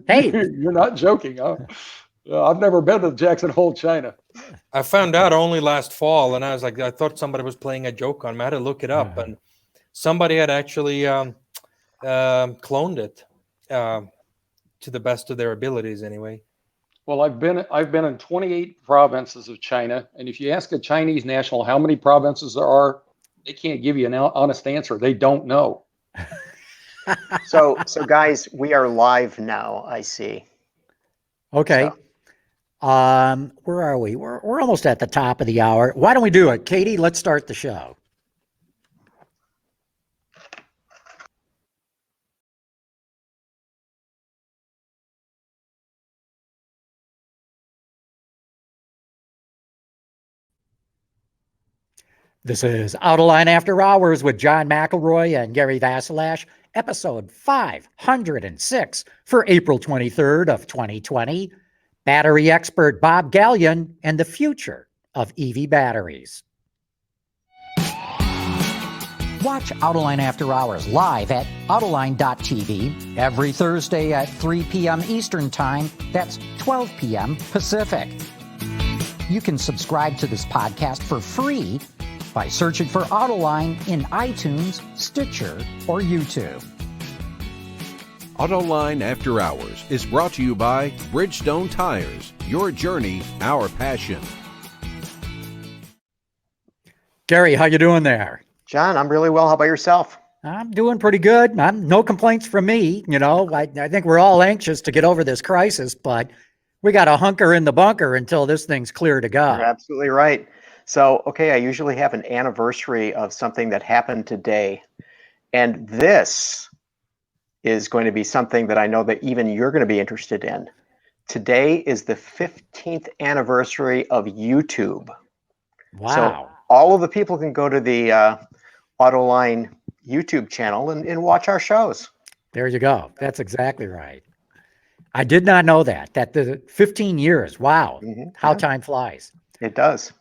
Hey, you're not joking, huh? I've never been to Jackson Hole, China. I found out only last fall, and I was like, I thought somebody was playing a joke on me. I had to look it up, and somebody had actually cloned it to the best of their abilities, anyway. Well, I've been in 28 provinces of China, and if you ask a Chinese national how many provinces there are, they can't give you an honest answer. They don't know. So guys, we are live now. I see. okay. Where are we? We're almost at the top of the hour. Why don't we do it? Katie, let's start the show. This is Autoline After Hours with John McElroy and Gary Vasilash, episode 506 for April 23rd of 2020. Battery expert Bob Galyen and the future of EV batteries. Watch Autoline After Hours live at Autoline.tv every Thursday at 3 p.m. Eastern Time. That's 12 p.m. Pacific. You can subscribe to this podcast for free by searching for Autoline in iTunes, Stitcher, or YouTube. Autoline After Hours is brought to you by Bridgestone Tires. Your journey, our passion. Gary, how you doing there? John, I'm really well. How about yourself? I'm doing pretty good. No complaints from me. You know, I think we're all anxious to get over this crisis, but we got to hunker in the bunker until this thing's clear to go. You're absolutely right. So, okay, I usually have an anniversary of something that happened today. And this is going to be something that I know that even you're going to be interested in. Today is the 15th anniversary of YouTube. Wow. So all of the people can go to the Autoline YouTube channel and watch our shows. There you go. That's exactly right. I did not know that the 15 years. Wow. How time flies. It does.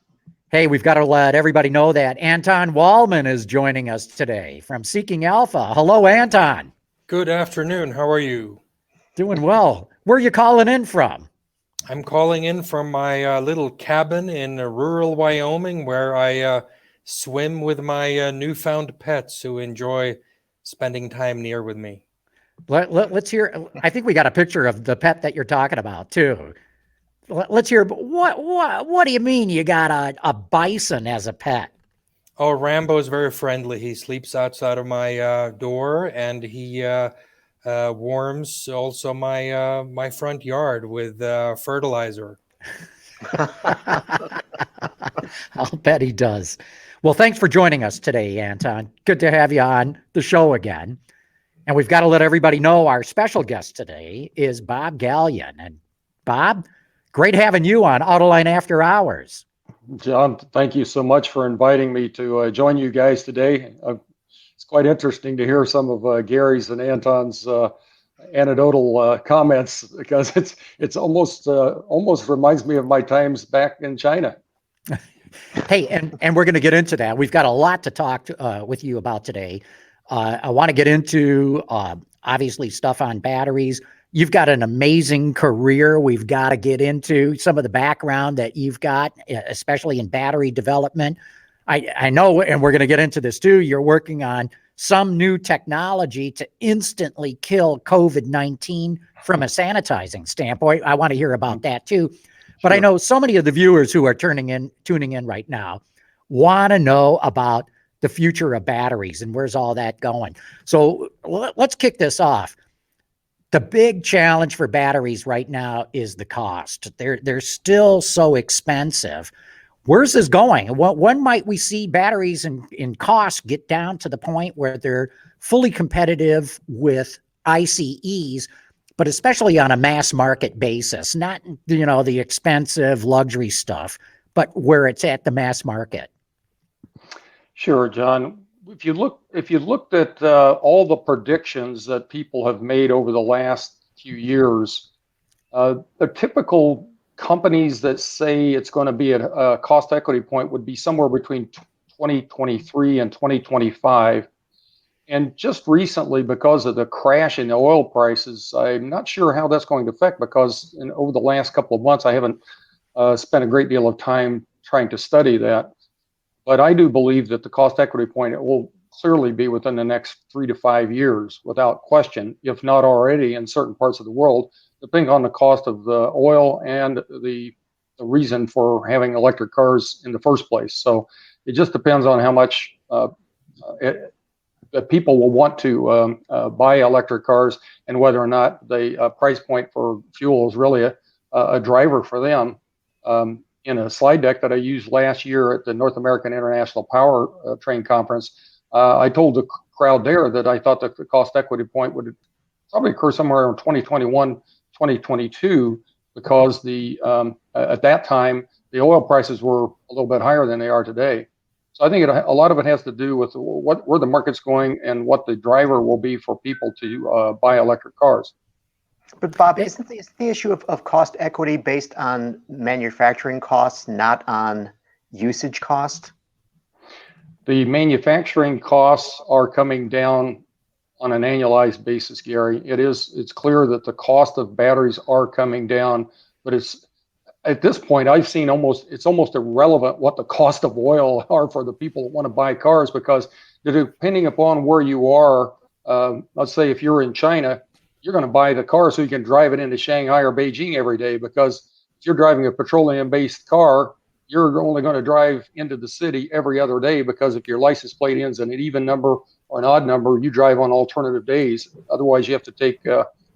Hey, we've got to let everybody know that Anton Waldman is joining us today from Seeking Alpha. Hello, Anton. Good afternoon. How are you? Doing well. Where are you calling in from? I'm calling in from my little cabin in rural Wyoming, where I swim with my newfound pets who enjoy spending time near with me. Let's hear. I think we got a picture of the pet that you're talking about too. Let's hear. What do you mean you got a bison as a pet? Oh, Rambo is very friendly. He sleeps outside of my door, and he warms also my front yard with fertilizer. I'll bet he does. Well, thanks for joining us today, Anton. Good to have you on the show again. And we've got to let everybody know our special guest today is Bob Galyen. And Bob, great having you on Autoline After Hours. John, thank you so much for inviting me to join you guys today. It's quite interesting to hear some of Gary's and Anton's anecdotal comments, because it's almost reminds me of my times back in China. Hey, and we're going to get into that. We've got a lot to talk with you about today. I want to get into obviously stuff on batteries. You've got an amazing career. We've got to get into some of the background that you've got, especially in battery development. I know, and we're going to get into this too, you're working on some new technology to instantly kill COVID-19 from a sanitizing standpoint. I want to hear about that too. But sure. I know so many of the viewers who are tuning in right now want to know about the future of batteries and where's all that going. So let's kick this off. The big challenge for batteries right now is the cost. They're still so expensive. Where's this going? When might we see batteries in cost get down to the point where they're fully competitive with ICEs, but especially on a mass market basis, not, the expensive luxury stuff, but where it's at the mass market? Sure, John. If you looked at all the predictions that people have made over the last few years, the typical companies that say it's going to be at a cost equity point would be somewhere between 2023 and 2025. And just recently, because of the crash in the oil prices, I'm not sure how that's going to affect, because over the last couple of months, I haven't spent a great deal of time trying to study that. But I do believe that the cost equity point will clearly be within the next 3 to 5 years, without question, if not already in certain parts of the world, depending on the cost of the oil and the reason for having electric cars in the first place. So it just depends on how much that people will want to buy electric cars, and whether or not the price point for fuel is really a driver for them. In a slide deck that I used last year at the North American International Power Train Conference, I told the crowd there that I thought that the cost equity point would probably occur somewhere in 2021, 2022, because at that time the oil prices were a little bit higher than they are today. So I think a lot of it has to do with where the market's going and what the driver will be for people to buy electric cars. But Bob, isn't the issue of cost equity based on manufacturing costs, not on usage cost? The manufacturing costs are coming down on an annualized basis, Gary. It's clear that the cost of batteries are coming down, but at this point, I've seen it's almost irrelevant what the cost of oil are for the people that want to buy cars, because depending upon where you are, let's say if you're in China, you're going to buy the car so you can drive it into Shanghai or Beijing every day, because if you're driving a petroleum-based car, you're only going to drive into the city every other day, because if your license plate ends in an even number or an odd number, you drive on alternative days. Otherwise, you have to take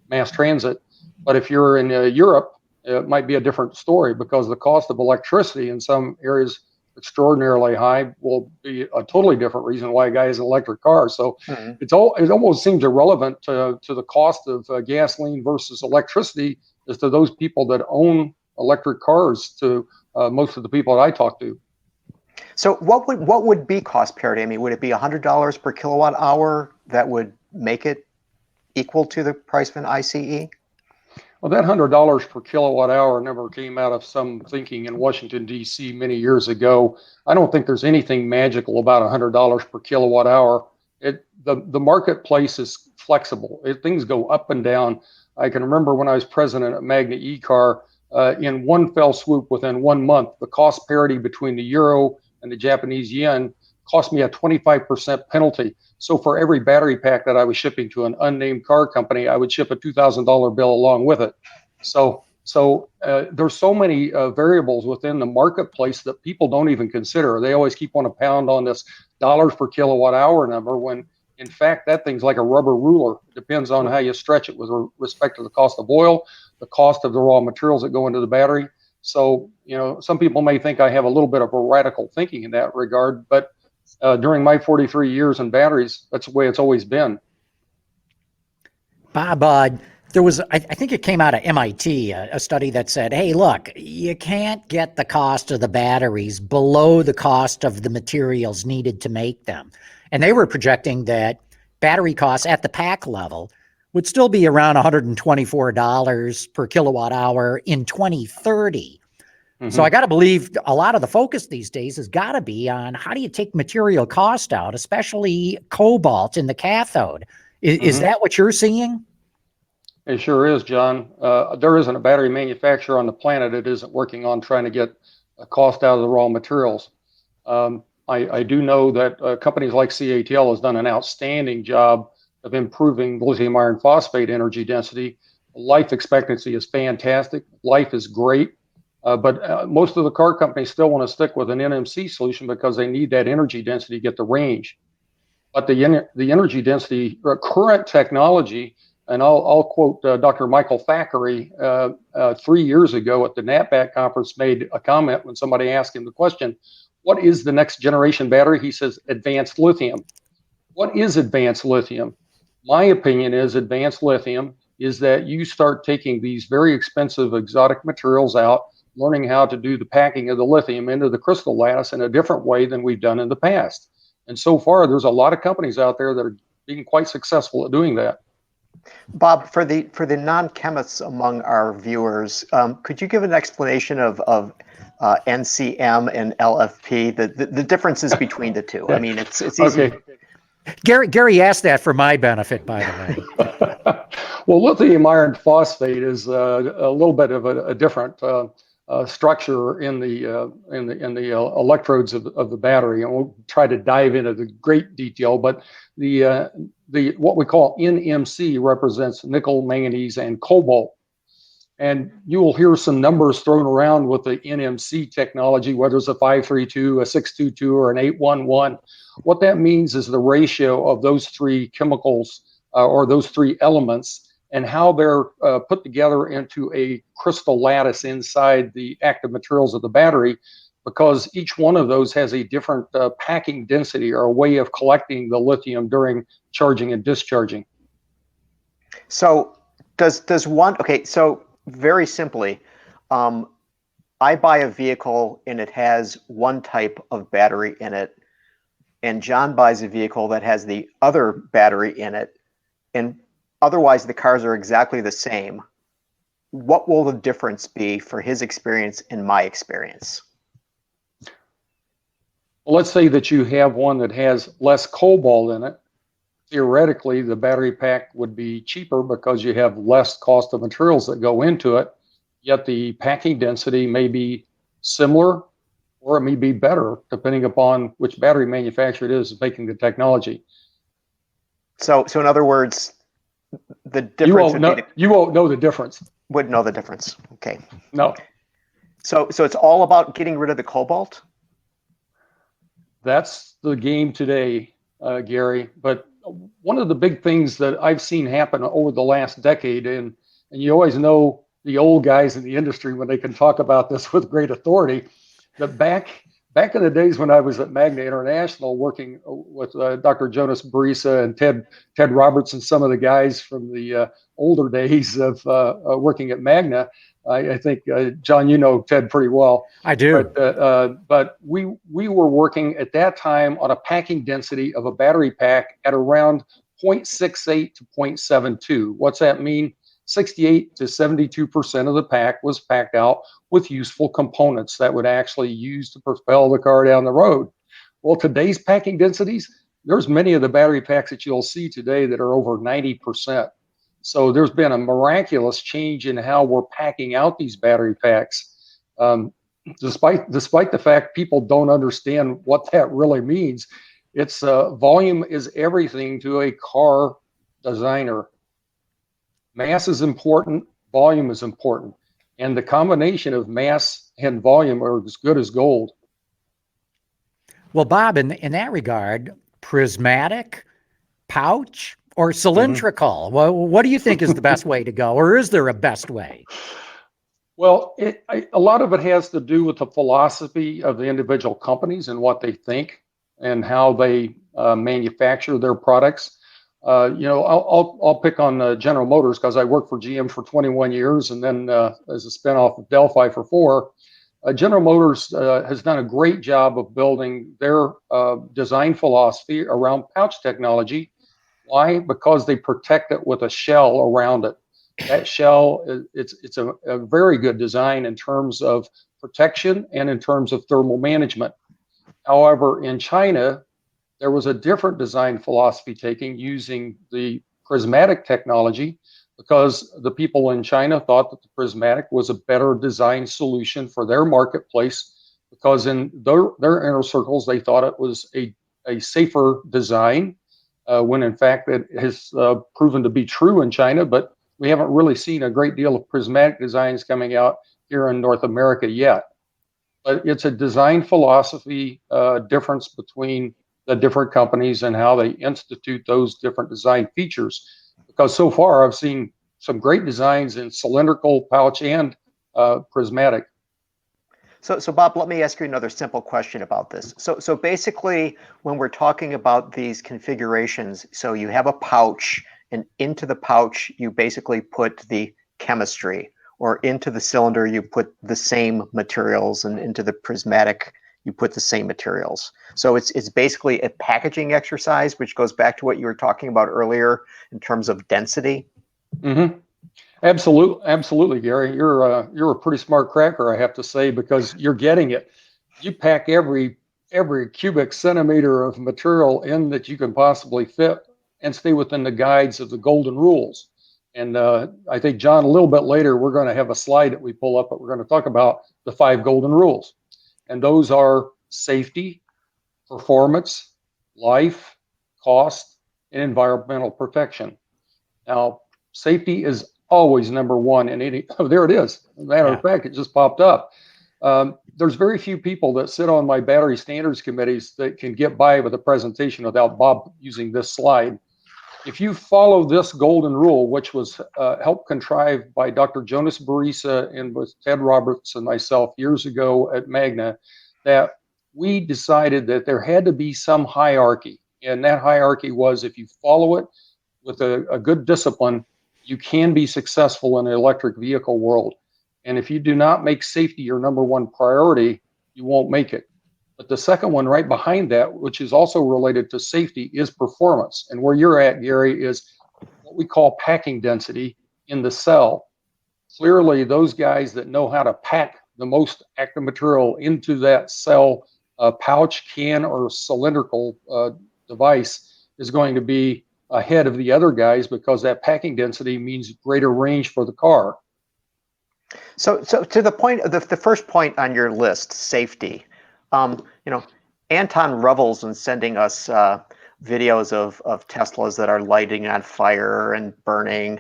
mass transit. But if you're in Europe, it might be a different story, because the cost of electricity in some areas extraordinarily high will be a totally different reason why a guy has an electric car. So it almost seems irrelevant to the cost of gasoline versus electricity as to those people that own electric cars, to most of the people that I talk to. So what would be cost parity? I mean, would it be $100 per kilowatt hour that would make it equal to the price of an ICE? Well, that $100 per kilowatt hour number came out of some thinking in Washington, D.C. many years ago. I don't think there's anything magical about $100 per kilowatt hour. The marketplace is flexible. Things go up and down. I can remember when I was president at Magna E-Car, in one fell swoop within 1 month, the cost parity between the euro and the Japanese yen cost me a 25% penalty. So for every battery pack that I was shipping to an unnamed car company, I would ship a $2,000 bill along with it. So there's so many variables within the marketplace that people don't even consider. They always keep on a pound on this dollars per kilowatt hour number, when in fact that thing's like a rubber ruler. It depends on how you stretch it with respect to the cost of oil, the cost of the raw materials that go into the battery. So, some people may think I have a little bit of a radical thinking in that regard, but during my 43 years in batteries, that's the way it's always been. Bob, there was, I think it came out of MIT, a study that said, hey, look, you can't get the cost of the batteries below the cost of the materials needed to make them. And they were projecting that battery costs at the pack level would still be around $124 per kilowatt hour in 2030. So I got to believe a lot of the focus these days has got to be on how do you take material cost out, especially cobalt in the cathode. Is that what you're seeing? It sure is, John. There isn't a battery manufacturer on the planet that isn't working on trying to get a cost out of the raw materials. I do know that companies like CATL has done an outstanding job of improving lithium iron phosphate energy density. Life expectancy is fantastic. Life is great. But most of the car companies still want to stick with an NMC solution because they need that energy density to get the range. But the energy density, current technology, and I'll quote Dr. Michael Thackeray 3 years ago at the NatBat conference, made a comment when somebody asked him the question, what is the next generation battery? He says, advanced lithium. What is advanced lithium? My opinion is advanced lithium is that you start taking these very expensive exotic materials out, learning how to do the packing of the lithium into the crystal lattice in a different way than we've done in the past. And so far, there's a lot of companies out there that are being quite successful at doing that. Bob, for the non-chemists among our viewers, could you give an explanation of NCM and LFP, the differences between the two? I mean, it's easy. Okay. Gary asked that for my benefit, by the way. Well, lithium iron phosphate is a little bit of a different structure in the electrodes of the battery, and we'll try to dive into the great detail. But the what we call NMC represents nickel, manganese, and cobalt. And you will hear some numbers thrown around with the NMC technology, whether it's a 532, a 622, or an 811. What that means is the ratio of those three chemicals or those three elements and how they're put together into a crystal lattice inside the active materials of the battery, because each one of those has a different packing density or a way of collecting the lithium during charging and discharging. So does one, okay, so very simply, I buy a vehicle and it has one type of battery in it, and John buys a vehicle that has the other battery in it, and otherwise the cars are exactly the same. What will the difference be for his experience and my experience? Well, let's say that you have one that has less cobalt in it. Theoretically, the battery pack would be cheaper because you have less cost of materials that go into it, yet the packing density may be similar or it may be better depending upon which battery manufacturer it is making the technology. So in other words, the difference you won't know the difference. Wouldn't know the difference. Okay. No. So it's all about getting rid of the cobalt? That's the game today, Gary. But one of the big things that I've seen happen over the last decade, and you always know the old guys in the industry when they can talk about this with great authority, that back in the days when I was at Magna International working with Dr. Jonas Barisa and Ted Roberts and some of the guys from the older days of working at Magna, I think, John, you know Ted pretty well. I do. But we were working at that time on a packing density of a battery pack at around 0.68 to 0.72. What's that mean? 68 to 72% of the pack was packed out with useful components that would actually use to propel the car down the road. Well, today's packing densities, there's many of the battery packs that you'll see today that are over 90%. So there's been a miraculous change in how we're packing out these battery packs. Despite the fact people don't understand what that really means, it's volume is everything to a car designer. Mass is important, volume is important, and the combination of mass and volume are as good as gold. Well, Bob, in that regard, prismatic, pouch, or cylindrical? Well, what do you think is the best way to go, or is there a best way? Well, a lot of it has to do with the philosophy of the individual companies and what they think and how they manufacture their products. I'll pick on General Motors because I worked for GM for 21 years and then as a spinoff of Delphi for 4. General Motors has done a great job of building their design philosophy around pouch technology. Why? Because they protect it with a shell around it. That shell, it's a very good design in terms of protection and in terms of thermal management. However, in China, there was a different design philosophy taken using the prismatic technology because the people in China thought that the prismatic was a better design solution for their marketplace because in their inner circles, they thought it was a safer design when in fact it has proven to be true in China, but we haven't really seen a great deal of prismatic designs coming out here in North America yet. But it's a design philosophy difference between the different companies and how they institute those different design features. Because so far I've seen some great designs in cylindrical, pouch, and prismatic. So Bob, let me ask you another simple question about this. So basically, when we're talking about these configurations, so you have a pouch, and into the pouch, you basically put the chemistry, or into the cylinder, you put the same materials, and into the prismatic, you put the same materials. So it's basically a packaging exercise, which goes back to what you were talking about earlier in terms of density. Mm-hmm. Absolutely, Gary. You're a pretty smart cracker, I have to say, because you're getting it. You pack every every cubic centimeter of material in that you can possibly fit and stay within the guides of the golden rules. And I think, John, a little bit later, we're going to have a slide that we pull up, but we're going to talk about the 5 golden rules. And those are safety, performance, life, cost, and environmental perfection. Now, safety is always number one in any, oh, there it is. As a matter of fact, it just popped up. There's very few people that sit on my battery standards committees that can get by with a presentation without Bob using this slide. If you follow this golden rule, which was helped contrive by Dr. Jonas Barisa and with Ted Roberts and myself years ago at Magna, that we decided that there had to be some hierarchy. And that hierarchy was, if you follow it with a good discipline, you can be successful in the electric vehicle world. And if you do not make safety your number one priority, you won't make it. But the second one right behind that, which is also related to safety, is performance. And where you're at, Gary, is what we call packing density in the cell. Clearly, those guys that know how to pack the most active material into that cell pouch, can, or cylindrical device is going to be ahead of the other guys, because that packing density means greater range for the car. So to the point, the first point on your list, safety. Anton revels in sending us videos of Teslas that are lighting on fire and burning.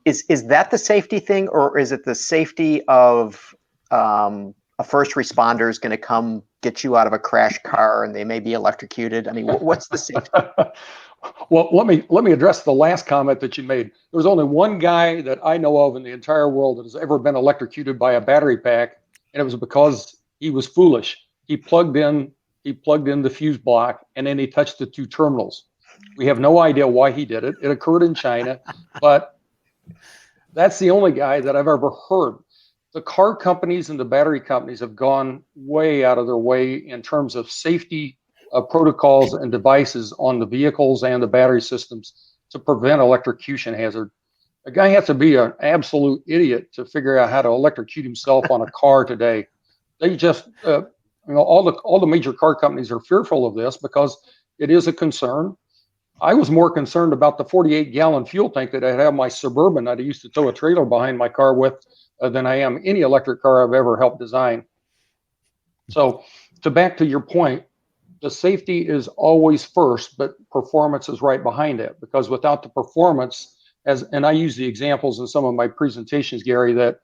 Is that the safety thing, or is it the safety of a first responder is going to come get you out of a crash car and they may be electrocuted? I mean, what's the safety? Well, let me address the last comment that you made. There's only one guy that I know of in the entire world that has ever been electrocuted by a battery pack, and it was because he was foolish. He plugged in the fuse block, and then he touched the 2 terminals. We have no idea why he did it. It occurred in China, but that's the only guy that I've ever heard. The car companies and the battery companies have gone way out of their way in terms of safety protocols and devices on the vehicles and the battery systems to prevent electrocution hazard. A guy has to be an absolute idiot to figure out how to electrocute himself on a car today. They just, all the major car companies are fearful of this because it is a concern. I was more concerned about the 48-gallon fuel tank that I had on my Suburban that I used to tow a trailer behind my car with than I am any electric car I've ever helped design. So back to your point, the safety is always first, but performance is right behind it, because without the performance, and I use the examples in some of my presentations, Gary, that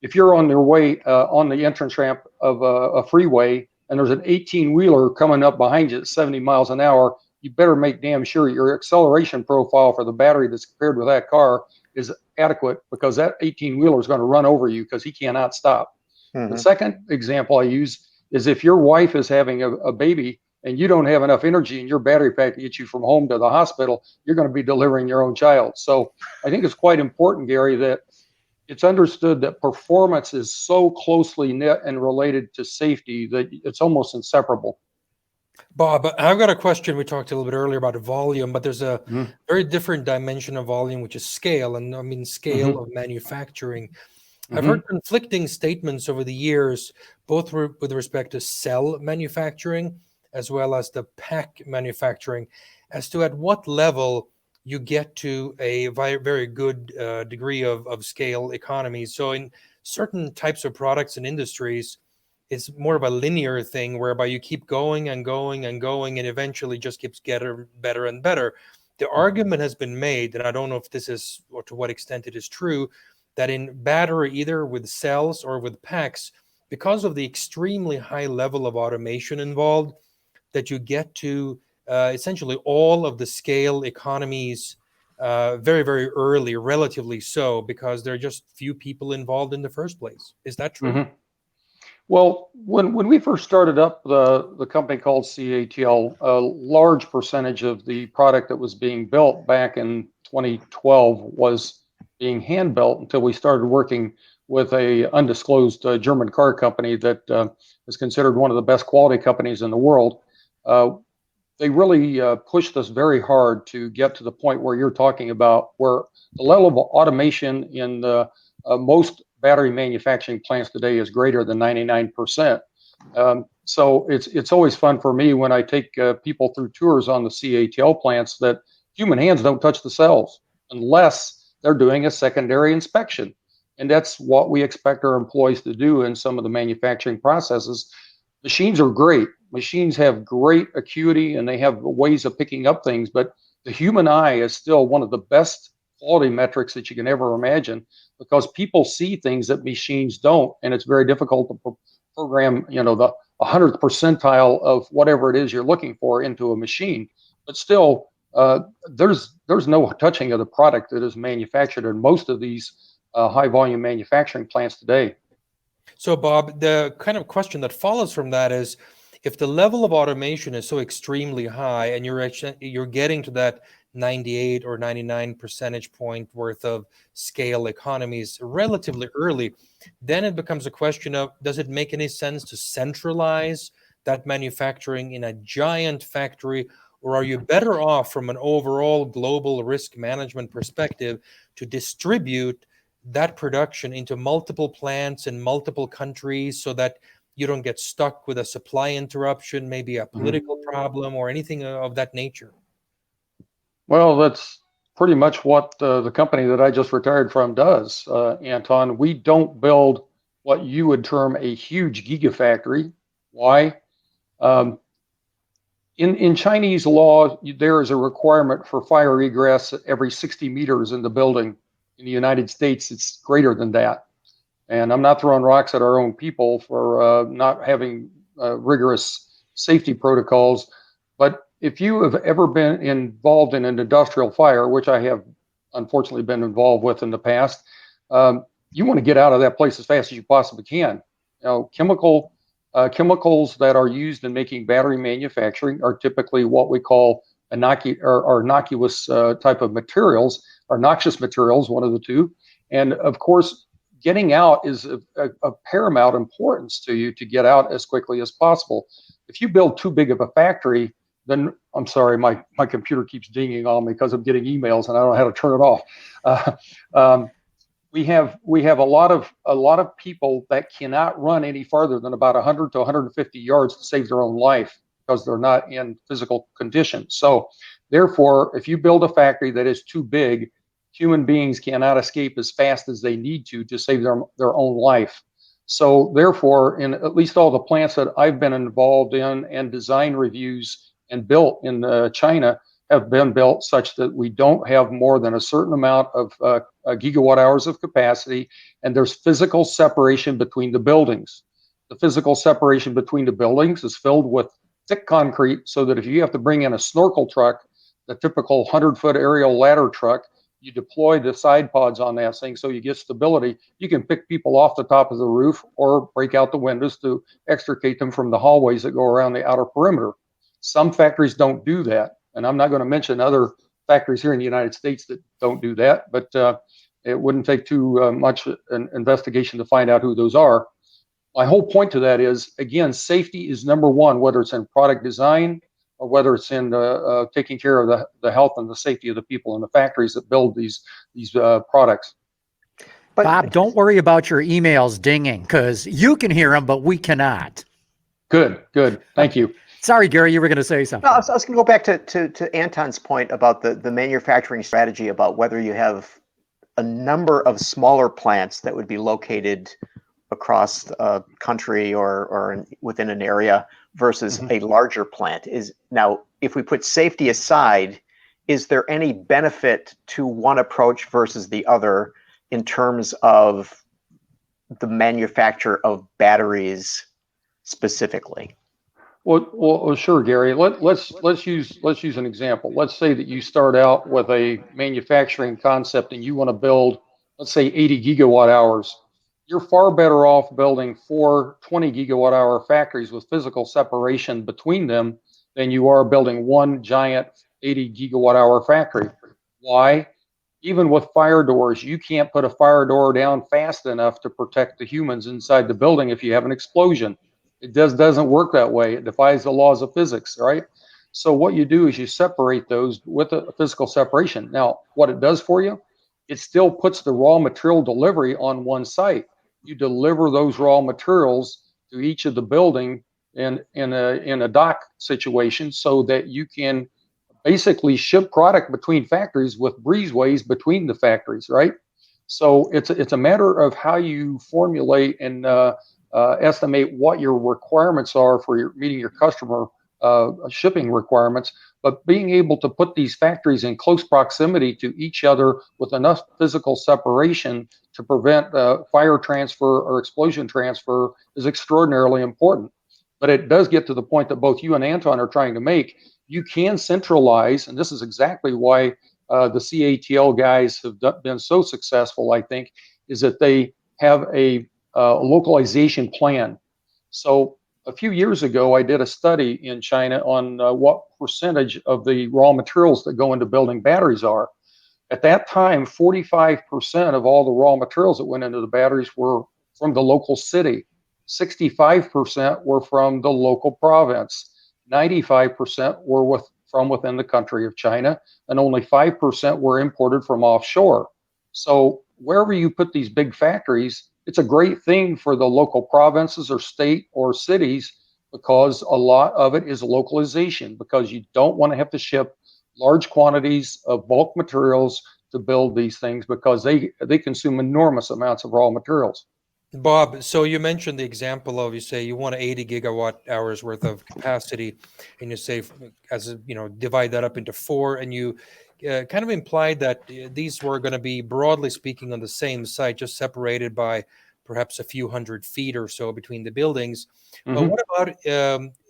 if you're on your way on the entrance ramp of a freeway and there's an 18-wheeler coming up behind you at 70 miles an hour, you better make damn sure your acceleration profile for the battery that's paired with that car is adequate, because that 18-wheeler is going to run over you because he cannot stop. Mm-hmm. The second example I use is if your wife is having a baby and you don't have enough energy in your battery pack to get you from home to the hospital, you're going to be delivering your own child. So I think it's quite important, Gary, that it's understood that performance is so closely knit and related to safety that it's almost inseparable. Bob, I've got a question. We talked a little bit earlier about volume, but there's a very different dimension of volume, which is scale, and I mean scale of manufacturing. I've heard conflicting statements over the years, both with respect to cell manufacturing as well as the pack manufacturing, as to at what level you get to a very good degree of scale economies. So in certain types of products and industries, it's more of a linear thing whereby you keep going and going and going, and eventually just keeps getting better and better. The argument has been made, and I don't know if this is, or to what extent it is true, that in battery, either with cells or with packs, because of the extremely high level of automation involved, that you get to essentially all of the scale economies very, very early, relatively so, because there are just few people involved in the first place. Is that true? Well, when we first started up the company called CATL, a large percentage of the product that was being built back in 2012 was being hand built until we started working with a undisclosed German car company that is considered one of the best quality companies in the world. They really pushed us very hard to get to the point where you're talking about, where the level of automation in most battery manufacturing plants today is greater than 99%. So it's always fun for me when I take people through tours on the CATL plants that human hands don't touch the cells unless they're doing a secondary inspection. And that's what we expect our employees to do in some of the manufacturing processes. Machines are great. Machines have great acuity and they have ways of picking up things, but the human eye is still one of the best quality metrics that you can ever imagine, because people see things that machines don't, and it's very difficult to program, the 100th percentile of whatever it is you're looking for into a machine. But still, there's no touching of the product that is manufactured in most of these high volume manufacturing plants today. So, Bob, the kind of question that follows from that is, if the level of automation is so extremely high, and you're getting to that 98 or 99 percentage point worth of scale economies relatively early, then it becomes a question of, does it make any sense to centralize that manufacturing in a giant factory, or are you better off from an overall global risk management perspective to distribute that production into multiple plants in multiple countries so that you don't get stuck with a supply interruption, maybe a political problem or anything of that nature? Well, that's pretty much what the company that I just retired from does, Anton. We don't build what you would term a huge gigafactory. Why? In Chinese law, there is a requirement for fire egress every 60 meters in the building. In the United States, it's greater than that. And I'm not throwing rocks at our own people for not having rigorous safety protocols. But if you have ever been involved in an industrial fire, which I have unfortunately been involved with in the past, you want to get out of that place as fast as you possibly can. Chemicals that are used in making battery manufacturing are typically what we call innocuous type of materials, or noxious materials, one of the two. And of course, getting out is of paramount importance to you, to get out as quickly as possible. If you build too big of a factory, then I'm sorry, my computer keeps dinging on me because I'm getting emails and I don't know how to turn it off. We have a lot of people that cannot run any farther than about 100 to 150 yards to save their own life because they're not in physical condition. So therefore, if you build a factory that is too big, human beings cannot escape as fast as they need to save their own life. So therefore, in at least all the plants that I've been involved in and design reviews and built in China have been built such that we don't have more than a certain amount of gigawatt hours of capacity, and there's physical separation between the buildings. The physical separation between the buildings is filled with thick concrete so that if you have to bring in a snorkel truck, the typical 100-foot aerial ladder truck, you deploy the side pods on that thing so you get stability. You can pick people off the top of the roof or break out the windows to extricate them from the hallways that go around the outer perimeter. Some factories don't do that. And I'm not going to mention other factories here in the United States that don't do that, but it wouldn't take too much an investigation to find out who those are. My whole point to that is, again, safety is number one, whether it's in product design or whether it's in taking care of the health and the safety of the people in the factories that build these products. But Bob, don't worry about your emails dinging, because you can hear them, but we cannot. Good. Thank you. Sorry, Gary, you were going to say something. No, I was going to go back to Anton's point about the manufacturing strategy, about whether you have a number of smaller plants that would be located across a country or within an area versus a larger plant. Now, if we put safety aside, is there any benefit to one approach versus the other in terms of the manufacture of batteries specifically? Well, sure, Gary. Let's use an example. Let's say that you start out with a manufacturing concept and you want to build, let's say, 80 gigawatt hours. You're far better off building 4 20 gigawatt hour factories with physical separation between them than you are building one giant 80 gigawatt hour factory. Why? Even with fire doors, you can't put a fire door down fast enough to protect the humans inside the building if you have an explosion. It doesn't work that way. It defies the laws of physics, right? So what you do is you separate those with a physical separation. Now, what it does for you, it still puts the raw material delivery on one site. You deliver those raw materials to each of the building in a dock situation, so that you can basically ship product between factories with breezeways between the factories, right? So it's a matter of how you formulate and estimate what your requirements are for meeting your customer shipping requirements, but being able to put these factories in close proximity to each other with enough physical separation to prevent fire transfer or explosion transfer is extraordinarily important. But it does get to the point that both you and Anton are trying to make. You can centralize, and this is exactly why the CATL guys have been so successful, I think, is that they have a localization plan. So a few years ago, I did a study in China on what percentage of the raw materials that go into building batteries are. At that time, 45% of all the raw materials that went into the batteries were from the local city. 65% were from the local province. 95% were from within the country of China, and only 5% were imported from offshore. So wherever you put these big factories, it's a great thing for the local provinces or state or cities, because a lot of it is localization, because you don't want to have to ship large quantities of bulk materials to build these things, because they consume enormous amounts of raw materials. Bob, so you mentioned the example of, you say you want 80 gigawatt hours worth of capacity, and you say, as you know, divide that up into 4, and you kind of implied that these were going to be, broadly speaking, on the same site, just separated by perhaps a few hundred feet or so between the buildings. Mm-hmm. What about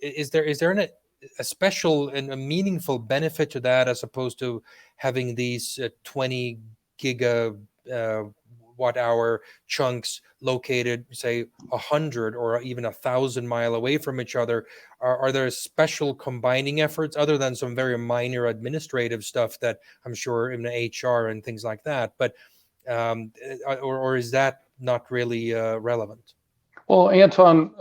is there a special and a meaningful benefit to that, as opposed to having these 20 gigawatt hour chunks located, say, 100 or even 1,000 mile away from each other? Are there special combining efforts, other than some very minor administrative stuff that I'm sure in the HR and things like that? But or is that not really relevant? Well, Anton,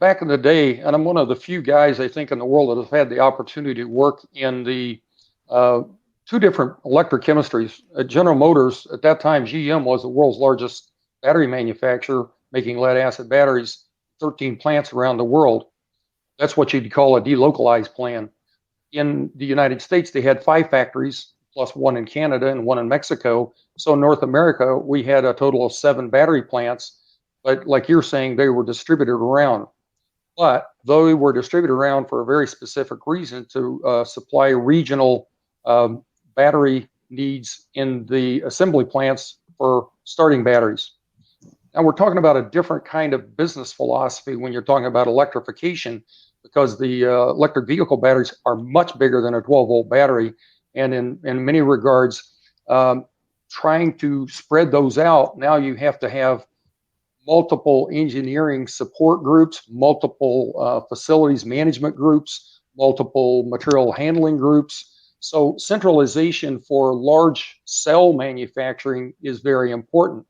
back in the day, and I'm one of the few guys, I think, in the world that have had the opportunity to work in the two different electric chemistries. General Motors, at that time, GM was the world's largest battery manufacturer, making lead acid batteries, 13 plants around the world. That's what you'd call a delocalized plan. In the United States, they had 5 factories, plus 1 in Canada and 1 in Mexico. So in North America, we had a total of 7 battery plants. But like you're saying, they were distributed around. But though they were distributed around for a very specific reason, to supply regional battery needs in the assembly plants for starting batteries. Now we're talking about a different kind of business philosophy when you're talking about electrification, because the electric vehicle batteries are much bigger than a 12-volt battery. And in many regards, trying to spread those out, now you have to have multiple engineering support groups, multiple facilities management groups, multiple material handling groups. So centralization for large cell manufacturing is very important.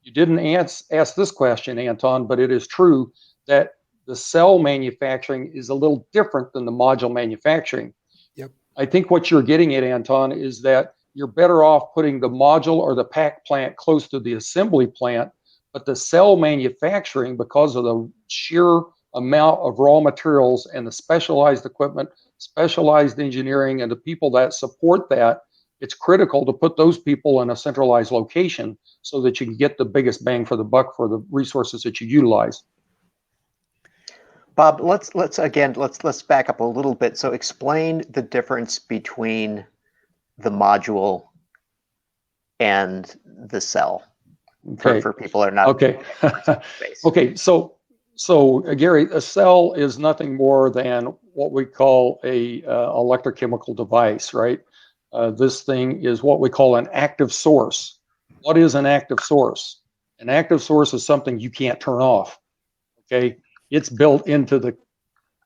You didn't ask this question, Anton, but it is true that the cell manufacturing is a little different than the module manufacturing. Yep. I think what you're getting at, Anton, is that you're better off putting the module or the pack plant close to the assembly plant, but the cell manufacturing, because of the sheer amount of raw materials and the specialized equipment, specialized engineering, and the people that support that, it's critical to put those people in a centralized location so that you can get the biggest bang for the buck for the resources that you utilize. Bob, let's back up a little bit. So explain the difference between the module and the cell. Okay. For people that are not. Okay. Okay. So Gary, a cell is nothing more than what we call a electrochemical device, right? This thing is what we call an active source. What is an active source? An active source is something you can't turn off. Okay. It's built into the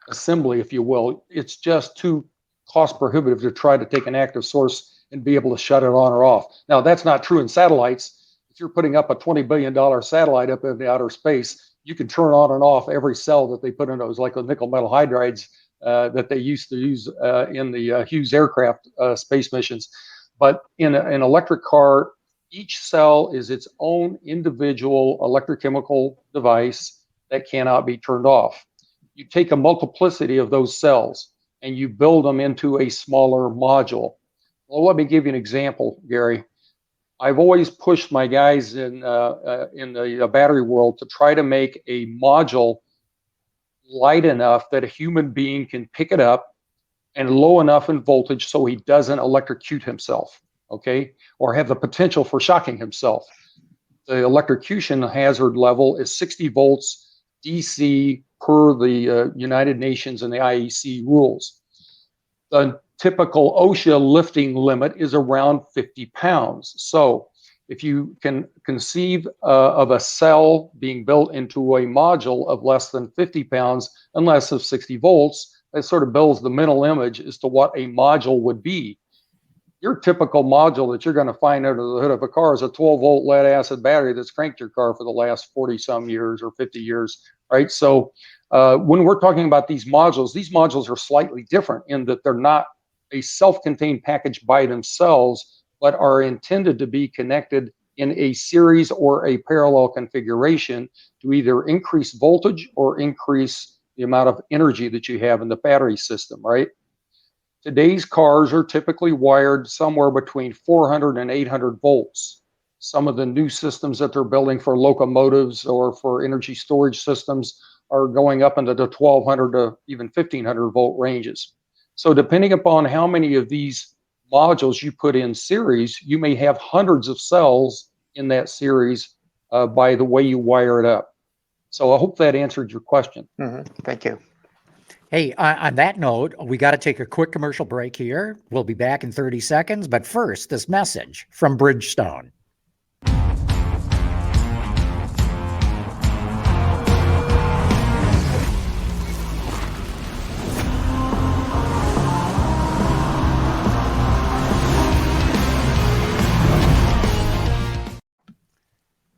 assembly, if you will. It's just too cost prohibitive to try to take an active source and be able to shut it on or off. Now, that's not true in satellites. If you're putting up a $20 billion satellite up in the outer space, you can turn on and off every cell that they put in those, like the nickel metal hydrides that they used to use in the Hughes aircraft space missions. But in an electric car, each cell is its own individual electrochemical device that cannot be turned off. You take a multiplicity of those cells and you build them into a smaller module. Well, let me give you an example, Gary. I've always pushed my guys in the battery world to try to make a module light enough that a human being can pick it up and low enough in voltage so he doesn't electrocute himself, okay, or have the potential for shocking himself. The electrocution hazard level is 60 volts DC per the United Nations and the IEC rules. The typical OSHA lifting limit is around 50 pounds. So if you can conceive of a cell being built into a module of less than 50 pounds and less of 60 volts, that sort of builds the mental image as to what a module would be. Your typical module that you're going to find under the hood of a car is a 12-volt lead acid battery that's cranked your car for the last 40-some years or 50 years, right? So when we're talking about these modules are slightly different in that they're not a self-contained package by themselves, but are intended to be connected in a series or a parallel configuration to either increase voltage or increase the amount of energy that you have in the battery system, right? Today's cars are typically wired somewhere between 400 and 800 volts. Some of the new systems that they're building for locomotives or for energy storage systems are going up into the 1200 to even 1500 volt ranges. So depending upon how many of these modules you put in series, you may have hundreds of cells in that series by the way you wire it up. So I hope that answered your question. Thank you. Hey, on that note, we got to take a quick commercial break here. We'll be back in 30 seconds. But first, this message from Bridgestone.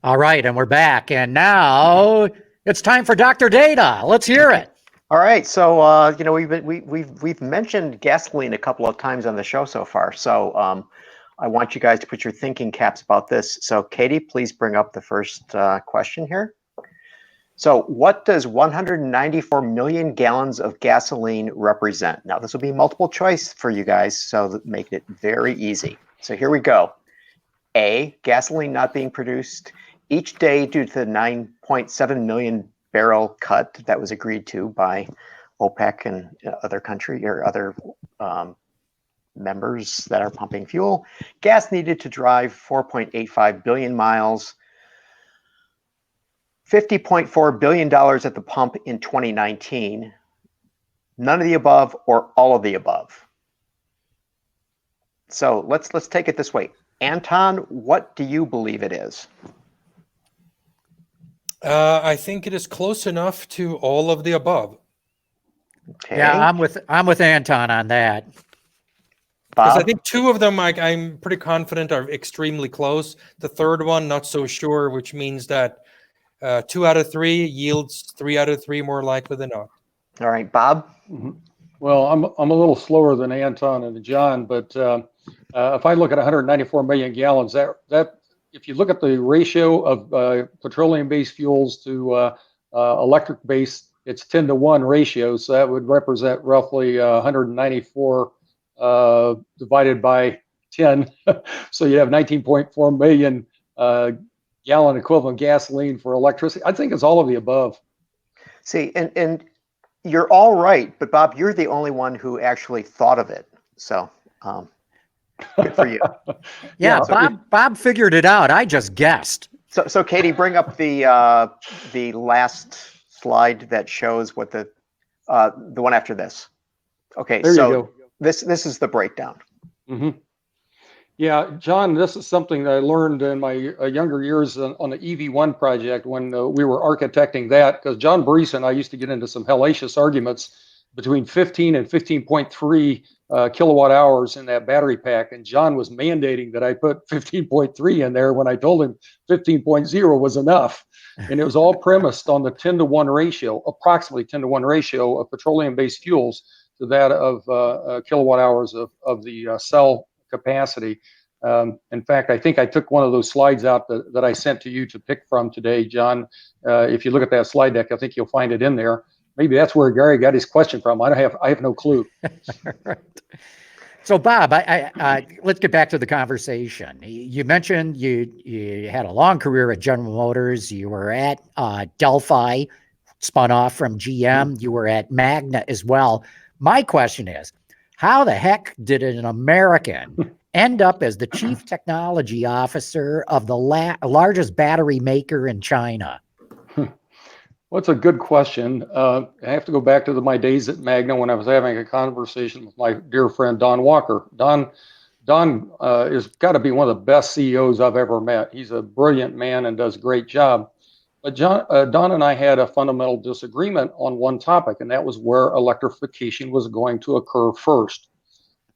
All right, and we're back. And now it's time for Dr. Data. Let's hear it. All right, so you know we've mentioned gasoline a couple of times on the show so far. So I want you guys to put your thinking caps about this. So Katie, please bring up the first question here. So what does 194 million gallons of gasoline represent? Now this will be multiple choice for you guys, so that make it very easy. So here we go. A, gasoline not being produced each day due to the 9.7 million barrel cut that was agreed to by OPEC and other country or other members that are pumping fuel. Gas needed to drive 4.85 billion miles, $50.4 billion at the pump in 2019. None of the above or all of the above. So let's take it this way. Anton, what do you believe it is? I think it is close enough to all of the above. Okay. Yeah, I'm with Anton on that. Because I Bob? think two of them I'm pretty confident are extremely close. The third one, not so sure, which means that 2 out of 3 yields 3 out of 3 more likely than not. All right, Bob? Well, I'm a little slower than Anton and John, but if I look at 194 million gallons, that if you look at the ratio of petroleum-based fuels to electric-based, it's 10-to-1 ratio. So that would represent roughly 194 divided by 10. So you have 19.4 million gallon equivalent gasoline for electricity. I think it's all of the above. See, and you're all right, but Bob, you're the only one who actually thought of it. So good for you. Yeah, Yeah, Bob figured it out. I just guessed. So Katie, bring up the last slide that shows what the one after this. Okay, There so you go. this is the breakdown. Yeah, John, this is something that I learned in my younger years on the EV1 project when we were architecting that, because John Brees and I used to get into some hellacious arguments between 15 and 15.3 kilowatt hours in that battery pack. And John was mandating that I put 15.3 in there when I told him 15.0 was enough. And it was all premised on the 10-to-1 ratio, approximately 10-to-1 ratio of petroleum-based fuels to that of kilowatt hours of the cell capacity. In fact, I think I took one of those slides out that I sent to you to pick from today, John. If you look at that slide deck, I think you'll find it in there. Maybe that's where Gary got his question from. I have no clue. Right. So, Bob, let's get back to the conversation. You mentioned you had a long career at General Motors. You were at Delphi, spun off from GM. You were at Magna as well. My question is, how the heck did an American end up as the chief technology officer of the largest battery maker in China? Well, it's a good question. I have to go back to my days at Magna when I was having a conversation with my dear friend Don Walker. Don is got to be one of the best CEOs I've ever met. He's a brilliant man and does a great job. But Don and I had a fundamental disagreement on one topic, and that was where electrification was going to occur first.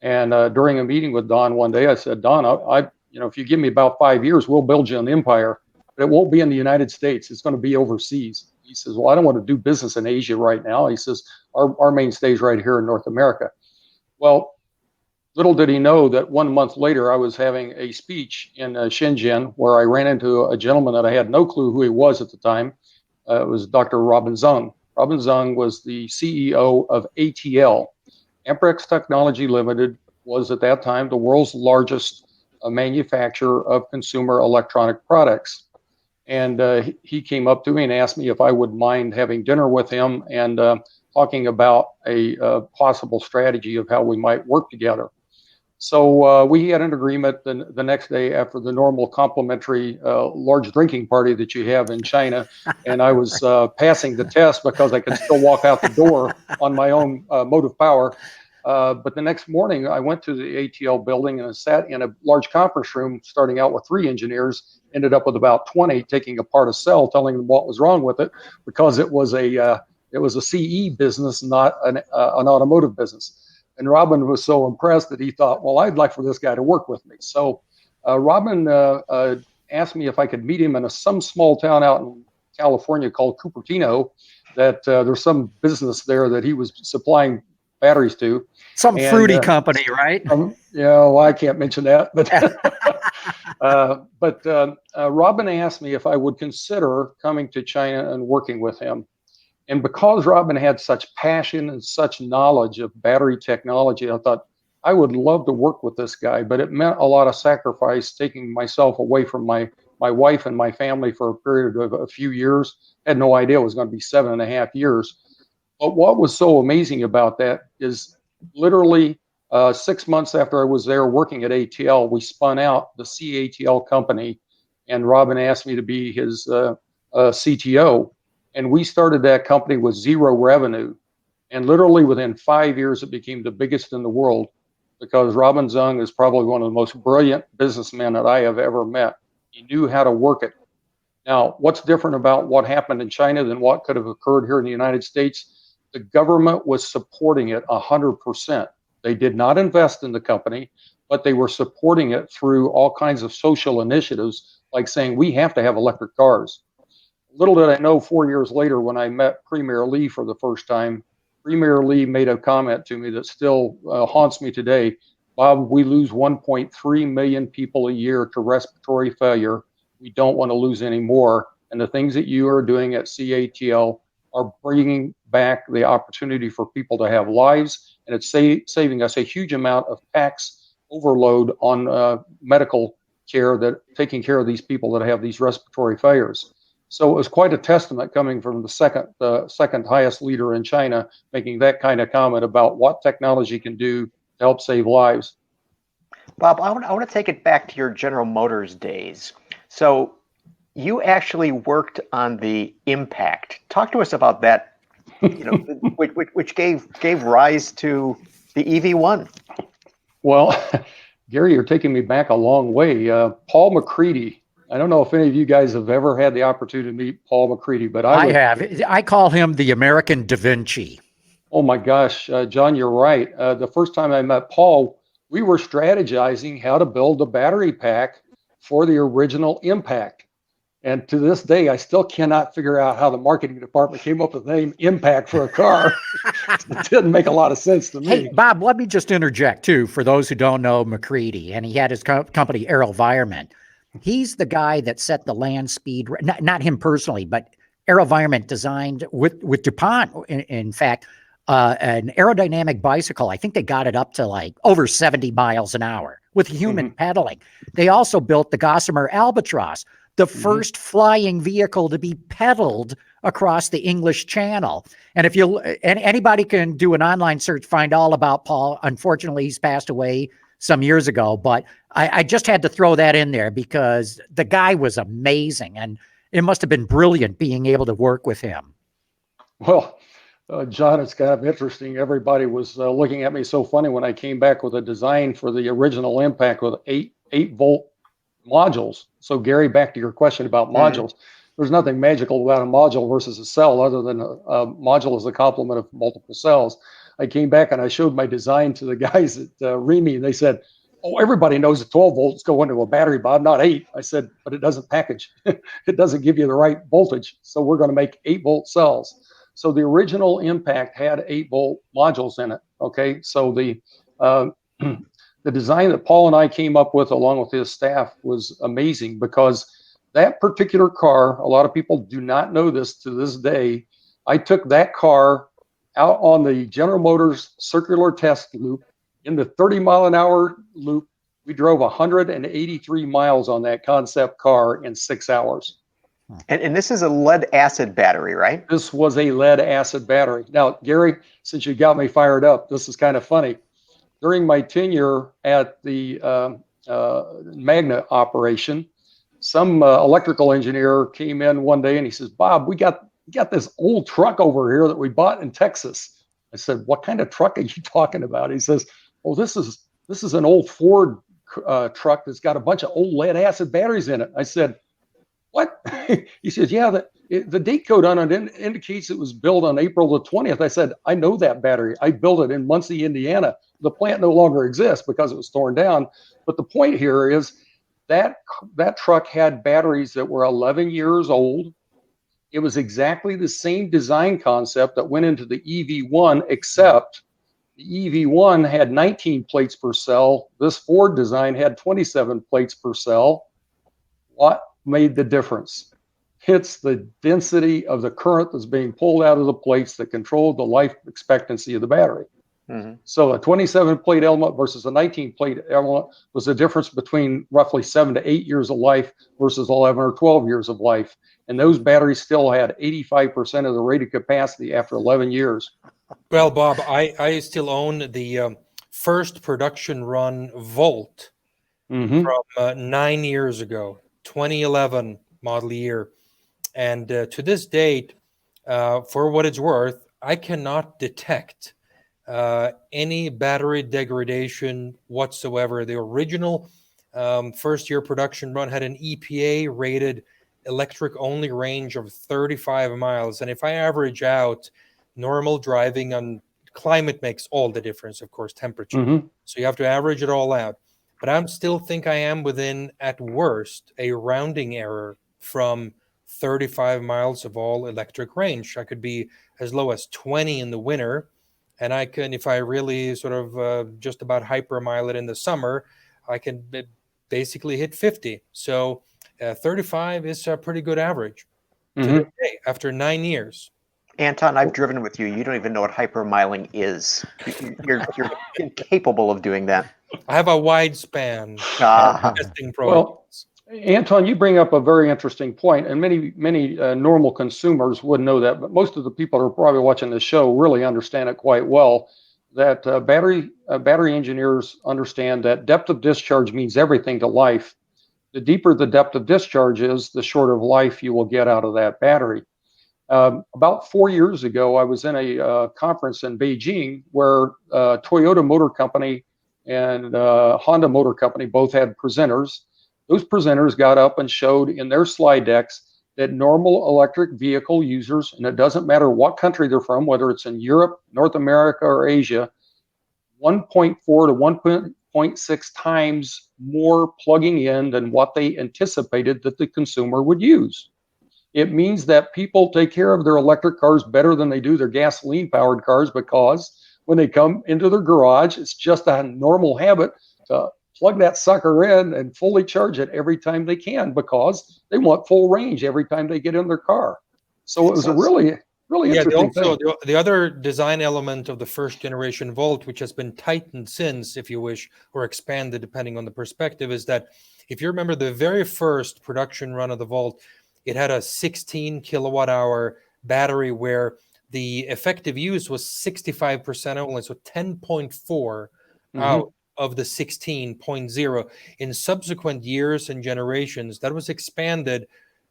And during a meeting with Don one day, I said, Don, if you give me about 5 years, we'll build you an empire, but it won't be in the United States. It's going to be overseas. He says, well, I don't want to do business in Asia right now. He says, our mainstay is right here in North America. Well, little did he know that 1 month later, I was having a speech in Shenzhen where I ran into a gentleman that I had no clue who he was at the time. It was Dr. Robin Zung. Robin Zung was the CEO of ATL. Amperex Technology Limited was at that time the world's largest manufacturer of consumer electronic products. And he came up to me and asked me if I would mind having dinner with him and talking about a possible strategy of how we might work together. So we had an agreement the next day after the normal complimentary large drinking party that you have in China. And I was passing the test because I could still walk out the door on my own motive power. But the next morning, I went to the ATL building and I sat in a large conference room, starting out with 3 engineers, ended up with about 20, taking apart a cell, telling them what was wrong with it, because it was a CE business, not an automotive business. And Robin was so impressed that he thought, well, I'd like for this guy to work with me. So Robin asked me if I could meet him in some small town out in California called Cupertino, that there's some business there that he was supplying batteries to. Some fruity company, right? Well, I can't mention that. But Robin asked me if I would consider coming to China and working with him. And because Robin had such passion and such knowledge of battery technology, I thought I would love to work with this guy, but it meant a lot of sacrifice, taking myself away from my wife and my family for a period of a few years. I had no idea it was going to be 7.5 years. But what was so amazing about that is literally 6 months after I was there working at ATL, we spun out the CATL company, and Robin asked me to be his CTO. And we started that company with 0 revenue. And literally within 5 years, it became the biggest in the world, because Robin Zung is probably one of the most brilliant businessmen that I have ever met. He knew how to work it. Now, what's different about what happened in China than what could have occurred here in the United States? The government was supporting it 100%. They did not invest in the company, but they were supporting it through all kinds of social initiatives, like saying, we have to have electric cars. Little did I know, 4 years later, when I met Premier Li for the first time, Premier Li made a comment to me that still haunts me today. Bob, we lose 1.3 million people a year to respiratory failure. We don't want to lose any more. And the things that you are doing at CATL are bringing back the opportunity for people to have lives. And it's saving us a huge amount of tax overload on medical care, that taking care of these people that have these respiratory failures. So it was quite a testament coming from the second highest leader in China, making that kind of comment about what technology can do to help save lives. Bob, I want to take it back to your General Motors days. So you actually worked on the Impact. Talk to us about that, which gave rise to the EV1. Well, Gary, you're taking me back a long way. Paul Maccready. I don't know if any of you guys have ever had the opportunity to meet Paul Maccready, but I have. I call him the American Da Vinci. Oh my gosh, John, you're right. The first time I met Paul, we were strategizing how to build a battery pack for the original Impact. And to this day, I still cannot figure out how the marketing department came up with the name Impact for a car. It didn't make a lot of sense to me. Hey, Bob, let me just interject too, for those who don't know Maccready, and he had his company AeroVironment. He's the guy that set the land speed, not him personally, but AeroVironment designed with DuPont, in fact, an aerodynamic bicycle. I think they got it up to like over 70 miles an hour with human pedaling. They also built the Gossamer Albatross, the first flying vehicle to be pedaled across the English Channel. And if you, anybody can do an online search, find all about Paul. Unfortunately, he's passed away some years ago, but I just had to throw that in there because the guy was amazing, and it must have been brilliant being able to work with him. Well, John, it's kind of interesting. Everybody was looking at me so funny when I came back with a design for the original Impact with 8-volt modules. So Gary, back to your question about modules, there's nothing magical about a module versus a cell other than a module is a complement of multiple cells. I came back and I showed my design to the guys at REME, and they said, oh, everybody knows that 12 volts go into a battery, Bob, not 8. I said, but it doesn't package. It doesn't give you the right voltage. So we're going to make 8-volt cells. So the original Impact had 8-volt modules in it. Okay, so the design that Paul and I came up with along with his staff was amazing, because that particular car, a lot of people do not know this to this day, I took that car out on the General Motors circular test loop in the 30-mile-an-hour loop. We drove 183 miles on that concept car in 6 hours. And this is a lead acid battery, right? This was a lead acid battery. Now, Gary, since you got me fired up, this is kind of funny. During my tenure at the Magna operation, some electrical engineer came in one day and he says, Bob, we got this old truck over here that we bought in Texas. I said, what kind of truck are you talking about? He says, oh, this is an old Ford truck that's got a bunch of old lead acid batteries in it. I said, what? He says, yeah, the date code on it indicates it was built on April the 20th. I said, I know that battery. I built it in Muncie, Indiana. The plant no longer exists because it was torn down. But the point here is that truck had batteries that were 11 years old. It was exactly the same design concept that went into the EV1, except the EV1 had 19 plates per cell. This Ford design had 27 plates per cell. What made the difference? It's the density of the current that's being pulled out of the plates that controlled the life expectancy of the battery. So a 27 plate element versus a 19 plate element was the difference between roughly 7 to 8 years of life versus 11 or 12 years of life. And those batteries still had 85% of the rated capacity after 11 years. Well, Bob, I still own the first production run Volt from 9 years ago, 2011 model year. And to this date, for what it's worth, I cannot detect any battery degradation whatsoever. The original first year production run had an EPA rated electric only range of 35 miles. And if I average out normal driving on climate makes all the difference, of course, temperature. So you have to average it all out. But I still think I am within, at worst, a rounding error from 35 miles of all electric range. I could be as low as 20 in the winter. And I can, if I really sort of just about hypermile it in the summer, I can basically hit 50. So 35 is a pretty good average today after 9 years. Anton, I've driven with you. You don't even know what hypermiling is. You're incapable of doing that. I have a wide span testing protocols. Well, Anton, you bring up a very interesting point, and many normal consumers wouldn't know that, but most of the people who are probably watching this show really understand it quite well. That battery engineers understand that depth of discharge means everything to life. The deeper the depth of discharge is, the shorter life you will get out of that battery. About 4 years ago, I was in a conference in Beijing where Toyota Motor Company and Honda Motor Company both had presenters. Those presenters got up and showed in their slide decks that normal electric vehicle users, and it doesn't matter what country they're from, whether it's in Europe, North America, or Asia, 1.4 to 1.6 times more plugging in than what they anticipated that the consumer would use. It means that people take care of their electric cars better than they do their gasoline-powered cars, because when they come into their garage, it's just a normal habit to plug that sucker in and fully charge it every time they can, because they want full range every time they get in their car. So it was a really interesting thing. The other design element of the first generation Volt, which has been tightened since, if you wish, or expanded depending on the perspective, is that if you remember the very first production run of the Volt, it had a 16 kilowatt hour battery where the effective use was 65% only, so 10.4 out of the 16.0. In subsequent years and generations, that was expanded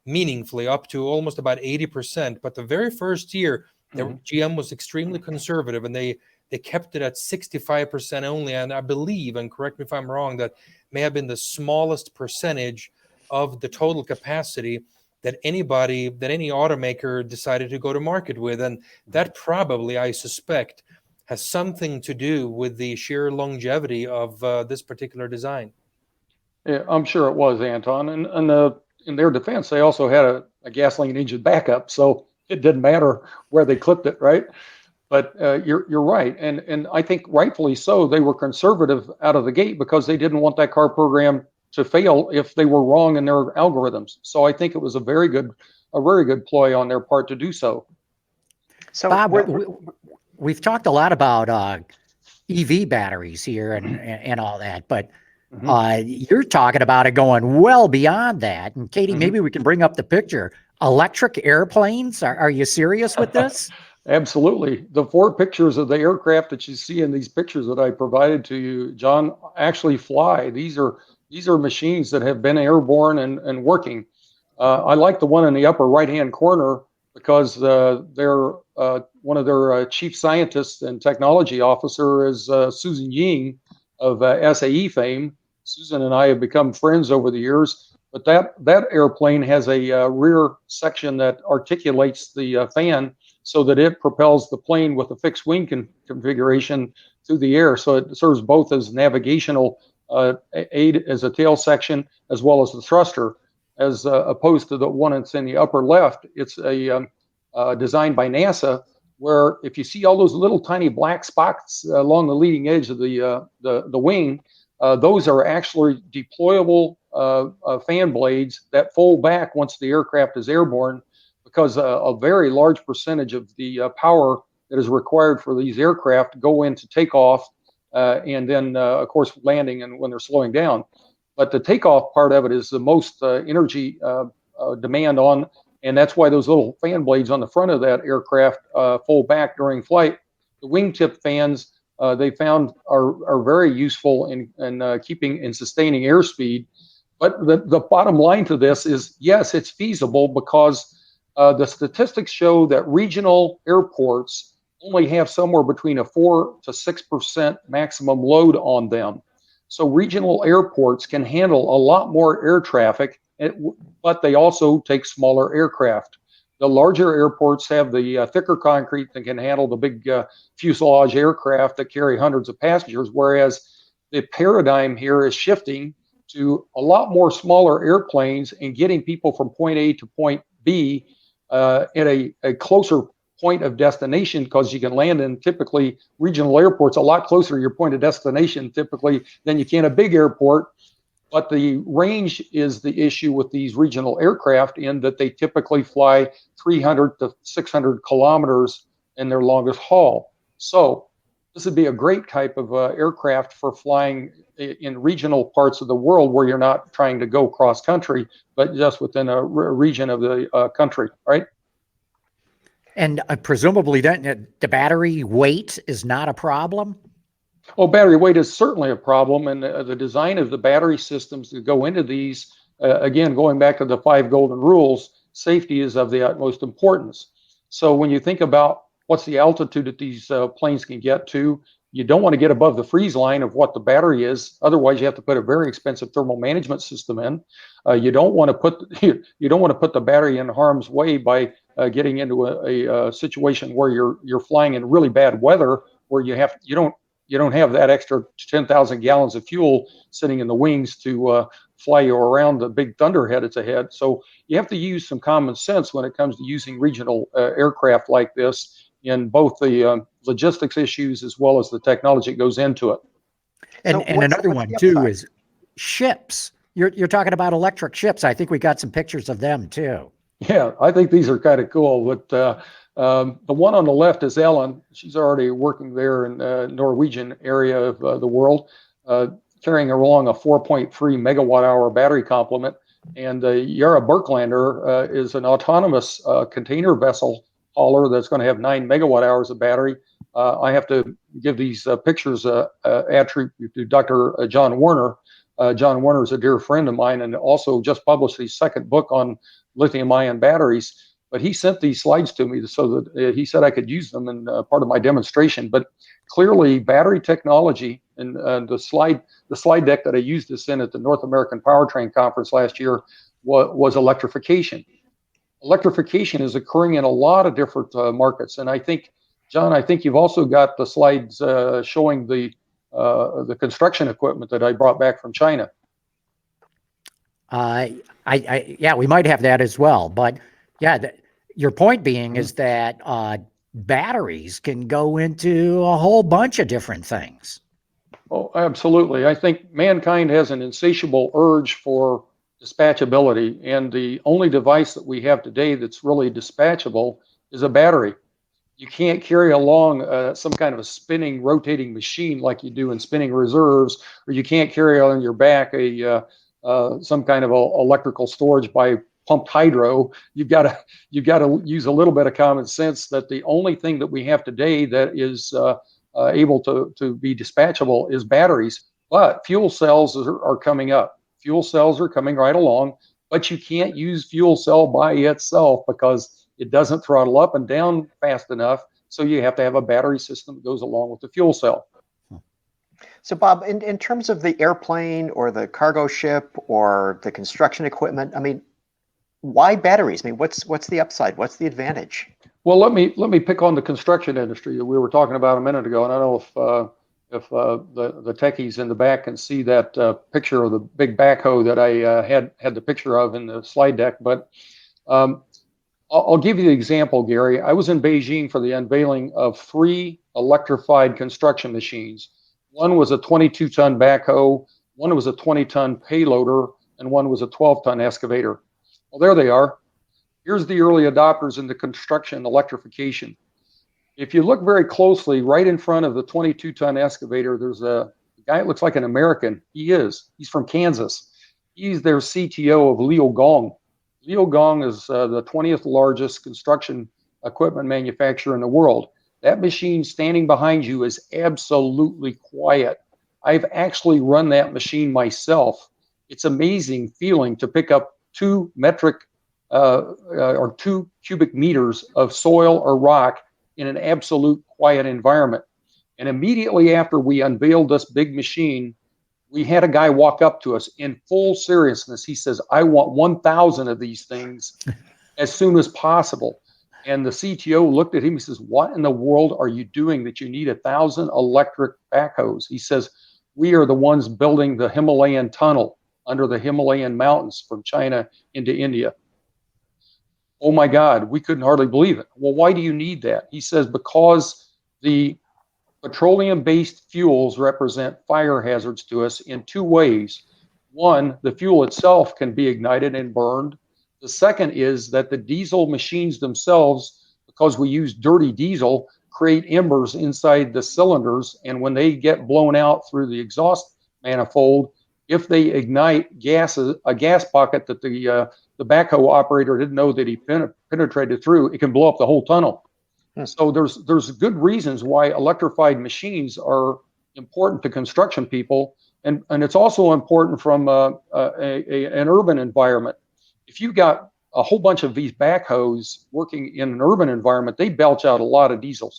meaningfully up to almost about 80%. But the very first year, GM was extremely conservative, and they kept it at 65% only. And I believe, and correct me if I'm wrong, that may have been the smallest percentage of the total capacity that any automaker decided to go to market with. And that probably, I suspect, has something to do with the sheer longevity of this particular design. Yeah, I'm sure it was, Anton. And in their defense, they also had a gasoline engine backup, so it didn't matter where they clipped it, right? But you're right, and I think rightfully so. They were conservative out of the gate because they didn't want that car program to fail if they were wrong in their algorithms. So I think it was a very good ploy on their part to do so. So Bob, we've talked a lot about EV batteries here and all that, but you're talking about it going well beyond that. And Katie, maybe we can bring up the picture. Electric airplanes? Are you serious with this? Absolutely. The 4 pictures of the aircraft that you see in these pictures that I provided to you, John, actually fly. These are machines that have been airborne and working. I like the one in the upper right-hand corner because they're one of their chief scientists and technology officer is Susan Ying of SAE fame. Susan and I have become friends over the years. But that airplane has a rear section that articulates the fan so that it propels the plane with a fixed wing configuration through the air. So it serves both as navigational aid as a tail section as well as the thruster, as opposed to the one that's in the upper left. It's a designed by NASA, where if you see all those little tiny black spots along the leading edge of the wing, those are actually deployable fan blades that fold back once the aircraft is airborne, because a very large percentage of the power that is required for these aircraft go into takeoff and then, of course, landing and when they're slowing down. But the takeoff part of it is the most energy demand on, and that's why those little fan blades on the front of that aircraft fold back during flight. The wingtip fans they found are very useful in keeping and sustaining airspeed. But the bottom line to this is, yes, it's feasible, because the statistics show that regional airports only have somewhere between a 4 to 6% maximum load on them. So regional airports can handle a lot more air traffic, but they also take smaller aircraft. The larger airports have the thicker concrete that can handle the big fuselage aircraft that carry hundreds of passengers, whereas the paradigm here is shifting to a lot more smaller airplanes and getting people from point A to point B at a closer point of destination, because you can land in typically regional airports a lot closer to your point of destination typically than you can a big airport. But the range is the issue with these regional aircraft, in that they typically fly 300 to 600 kilometers in their longest haul. So this would be a great type of aircraft for flying in regional parts of the world where you're not trying to go cross country, but just within a region of the country, right? And presumably then the battery weight is not a problem? Oh, battery weight is certainly a problem, and the design of the battery systems that go into these, again, going back to the 5 golden rules, safety is of the utmost importance. So when you think about what's the altitude that these planes can get to, you don't want to get above the freeze line of what the battery is. Otherwise, you have to put a very expensive thermal management system in. You don't want to put the battery in harm's way by getting into a situation where you're flying in really bad weather, where you you don't have that extra 10,000 gallons of fuel sitting in the wings to fly you around the big thunderhead it's ahead. So you have to use some common sense when it comes to using regional aircraft like this in both the logistics issues as well as the technology that goes into it. And, So and what's- another what's one the too upside? is ships. You're talking about electric ships. I think we got some pictures of them too. Yeah, I think these are kind of cool. But the one on the left is Ellen. She's already working there in Norwegian area of the world, carrying along a 4.3 megawatt hour battery complement. And Yara Berklander is an autonomous container vessel hauler that's going to have 9 megawatt hours of battery. I have to give these pictures attribute to Dr. John Werner. John Werner is a dear friend of mine and also just published his second book on lithium-ion batteries. But he sent these slides to me so that he said I could use them in part of my demonstration. But clearly, battery technology and the slide deck that I used this in at the North American Powertrain Conference last year was electrification. Electrification is occurring in a lot of different markets, and I think, John, I think you've also got the slides showing the construction equipment that I brought back from China. Yeah, we might have that as well. But yeah, your point being is that batteries can go into a whole bunch of different things. Oh, absolutely. I think mankind has an insatiable urge for dispatchability, and the only device that we have today that's really dispatchable is a battery. You can't carry along some kind of a spinning, rotating machine like you do in spinning reserves, or you can't carry on your back some kind of electrical storage by pumped hydro. You've got to use a little bit of common sense that the only thing that we have today that is able to be dispatchable is batteries. But fuel cells are coming up. Fuel cells are coming right along, but you can't use fuel cell by itself because it doesn't throttle up and down fast enough. So you have to have a battery system that goes along with the fuel cell. So Bob, in terms of the airplane or the cargo ship or the construction equipment, I mean, why batteries? I mean, what's the upside? What's the advantage? Well, let me pick on the construction industry that we were talking about a minute ago, and I don't know if the techies in the back can see that picture of the big backhoe that I had the picture of in the slide deck. But I'll give you the example, Gary. I was in Beijing for the unveiling of 3 electrified construction machines. One was a 22-ton backhoe, one was a 20-ton payloader, and one was a 12-ton excavator. Well, there they are. Here's the early adopters in the construction electrification. If you look very closely, right in front of the 22-ton excavator, there's a guy that looks like an American. He's from Kansas. He's their CTO of Liaogong. Liaogong is the 20th largest construction equipment manufacturer in the world. That machine standing behind you is absolutely quiet. I've actually run that machine myself. It's amazing feeling to pick up 2 cubic meters of soil or rock in an absolute quiet environment. And immediately after we unveiled this big machine, we had a guy walk up to us in full seriousness. He says, I want 1,000 of these things as soon as possible. And the CTO looked at him. He says, what in the world are you doing that you need 1,000 electric backhoes? He says, we are the ones building the Himalayan tunnel under the Himalayan mountains from China into India. Oh my God, we couldn't hardly believe it. Well, why do you need that? He says, because the petroleum-based fuels represent fire hazards to us in 2 ways. One, the fuel itself can be ignited and burned. The second is that the diesel machines themselves, because we use dirty diesel, create embers inside the cylinders. And when they get blown out through the exhaust manifold, if they ignite a gas pocket that the backhoe operator didn't know that he penetrated through, it can blow up the whole tunnel. So there's good reasons why electrified machines are important to construction people, and it's also important from an urban environment. If you've got a whole bunch of these backhoes working in an urban environment, they belch out a lot of diesel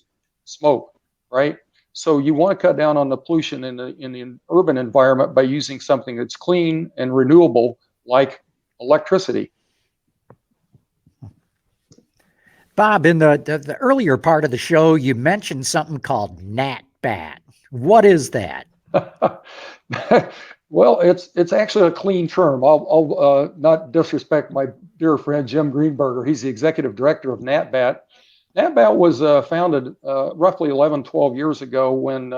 smoke, right? So you want to cut down on the pollution in the urban environment by using something that's clean and renewable, like electricity. Bob, in the earlier part of the show, you mentioned something called NatBat. What is that? Well, it's actually a clean term. I'll not disrespect my dear friend Jim Greenberger. He's the executive director of NatBat. NatBat was founded roughly 11, 12 years ago when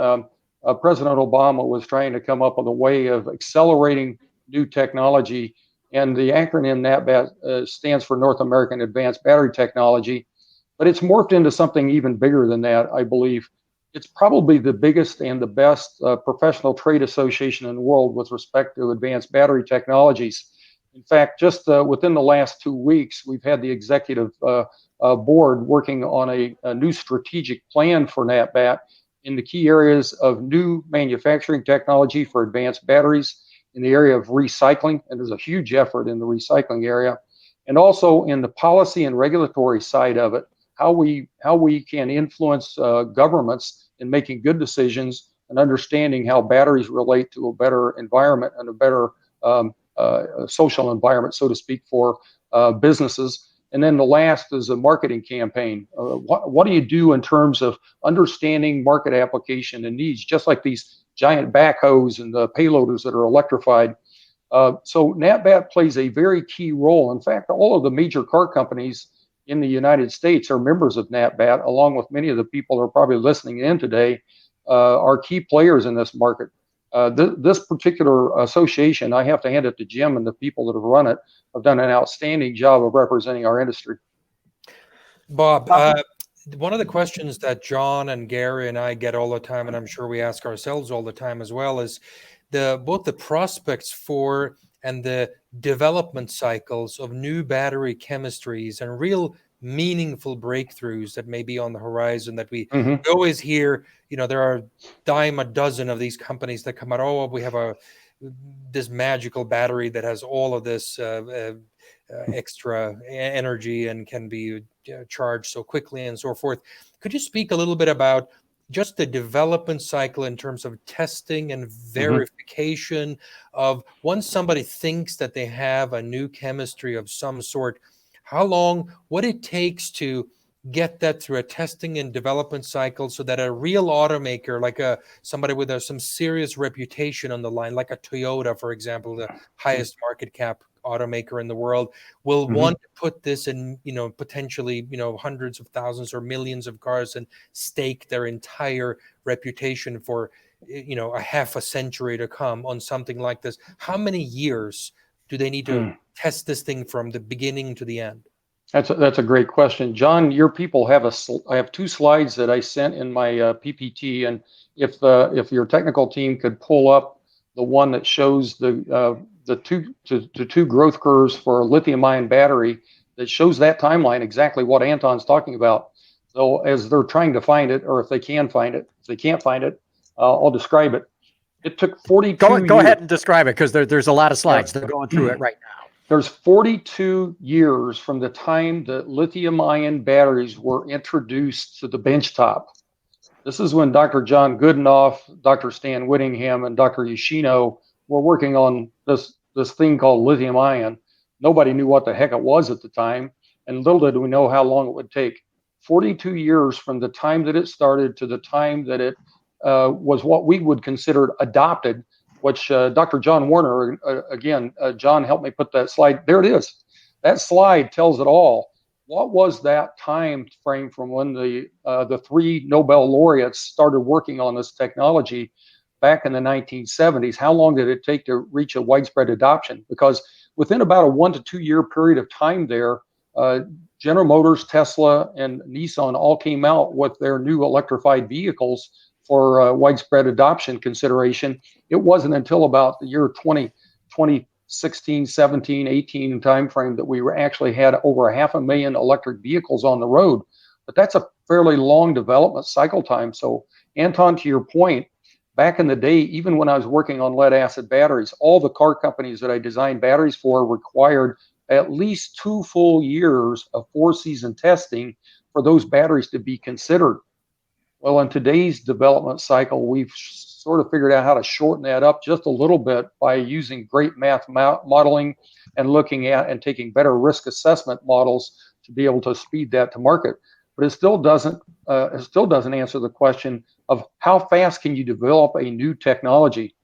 President Obama was trying to come up with a way of accelerating new technology. And the acronym NatBat stands for North American Advanced Battery Technology. But it's morphed into something even bigger than that, I believe. It's probably the biggest and the best professional trade association in the world with respect to advanced battery technologies. In fact, just within the last 2 weeks, we've had the executive board working on a new strategic plan for NatBat in the key areas of new manufacturing technology for advanced batteries, in the area of recycling, and there's a huge effort in the recycling area, and also in the policy and regulatory side of it, how we can influence governments in making good decisions and understanding how batteries relate to a better environment and a better social environment, so to speak, for businesses. And then the last is a marketing campaign. What do you do in terms of understanding market application and needs, just like these giant backhoes and the payloaders that are electrified? So NatBat plays a very key role. In fact, all of the major car companies in the United States are members of NatBat, along with many of the people who are probably listening in today, are key players in this market. This particular association, I have to hand it to Jim and the people that have run it, have done an outstanding job of representing our industry. Bob, one of the questions that John and Gary and I get all the time, and I'm sure we ask ourselves all the time as well, is both the prospects for and the development cycles of new battery chemistries and real meaningful breakthroughs that may be on the horizon that we always hear. There are dime a dozen of these companies that come out, oh, we have this magical battery that has all of this extra energy and can be charged so quickly and so forth. Could you speak a little bit about just the development cycle in terms of testing and verification of once somebody thinks that they have a new chemistry of some sort, how long, what it takes to get that through a testing and development cycle so that a real automaker, like somebody with some serious reputation on the line, like a Toyota, for example, the highest market cap automaker in the world, will want to put this in, potentially, hundreds of thousands or millions of cars and stake their entire reputation for, a half a century to come on something like this. How many years do they need to test this thing from the beginning to the end? That's a great question, John. Your people have I have 2 slides that I sent in my PPT, and if your technical team could pull up the one that shows the two growth curves for a lithium-ion battery, that shows that timeline, exactly what Anton's talking about. So as they're trying to find it, or if they can find it, if they can't find it, I'll describe it. It took 42 years. Go ahead and describe it, because there's a lot of slides. They're going through it right now. There's 42 years from the time that lithium-ion batteries were introduced to the benchtop. This is when Dr. John Goodenough, Dr. Stan Whittingham, and Dr. Yoshino were working on this thing called lithium-ion. Nobody knew what the heck it was at the time, and little did we know how long it would take. 42 years from the time that it started to the time that it was what we would consider adopted, which Dr. John Warner, again, John helped me put that slide. There it is. That slide tells it all. What was that time frame from when the 3 Nobel laureates started working on this technology back in the 1970s? How long did it take to reach a widespread adoption? Because within about a 1 to 2 year period of time there, General Motors, Tesla, and Nissan all came out with their new electrified vehicles for widespread adoption consideration. It wasn't until about the year 2016, 17, 18 timeframe that we actually had over 500,000 electric vehicles on the road. But that's a fairly long development cycle time. So, Anton, to your point, back in the day, even when I was working on lead acid batteries, all the car companies that I designed batteries for required at least 2 full years of 4-season testing for those batteries to be considered. Well, in today's development cycle, we've sort of figured out how to shorten that up just a little bit by using great math modeling and looking at and taking better risk assessment models to be able to speed that to market. but it still doesn't answer the question of how fast can you develop a new technology.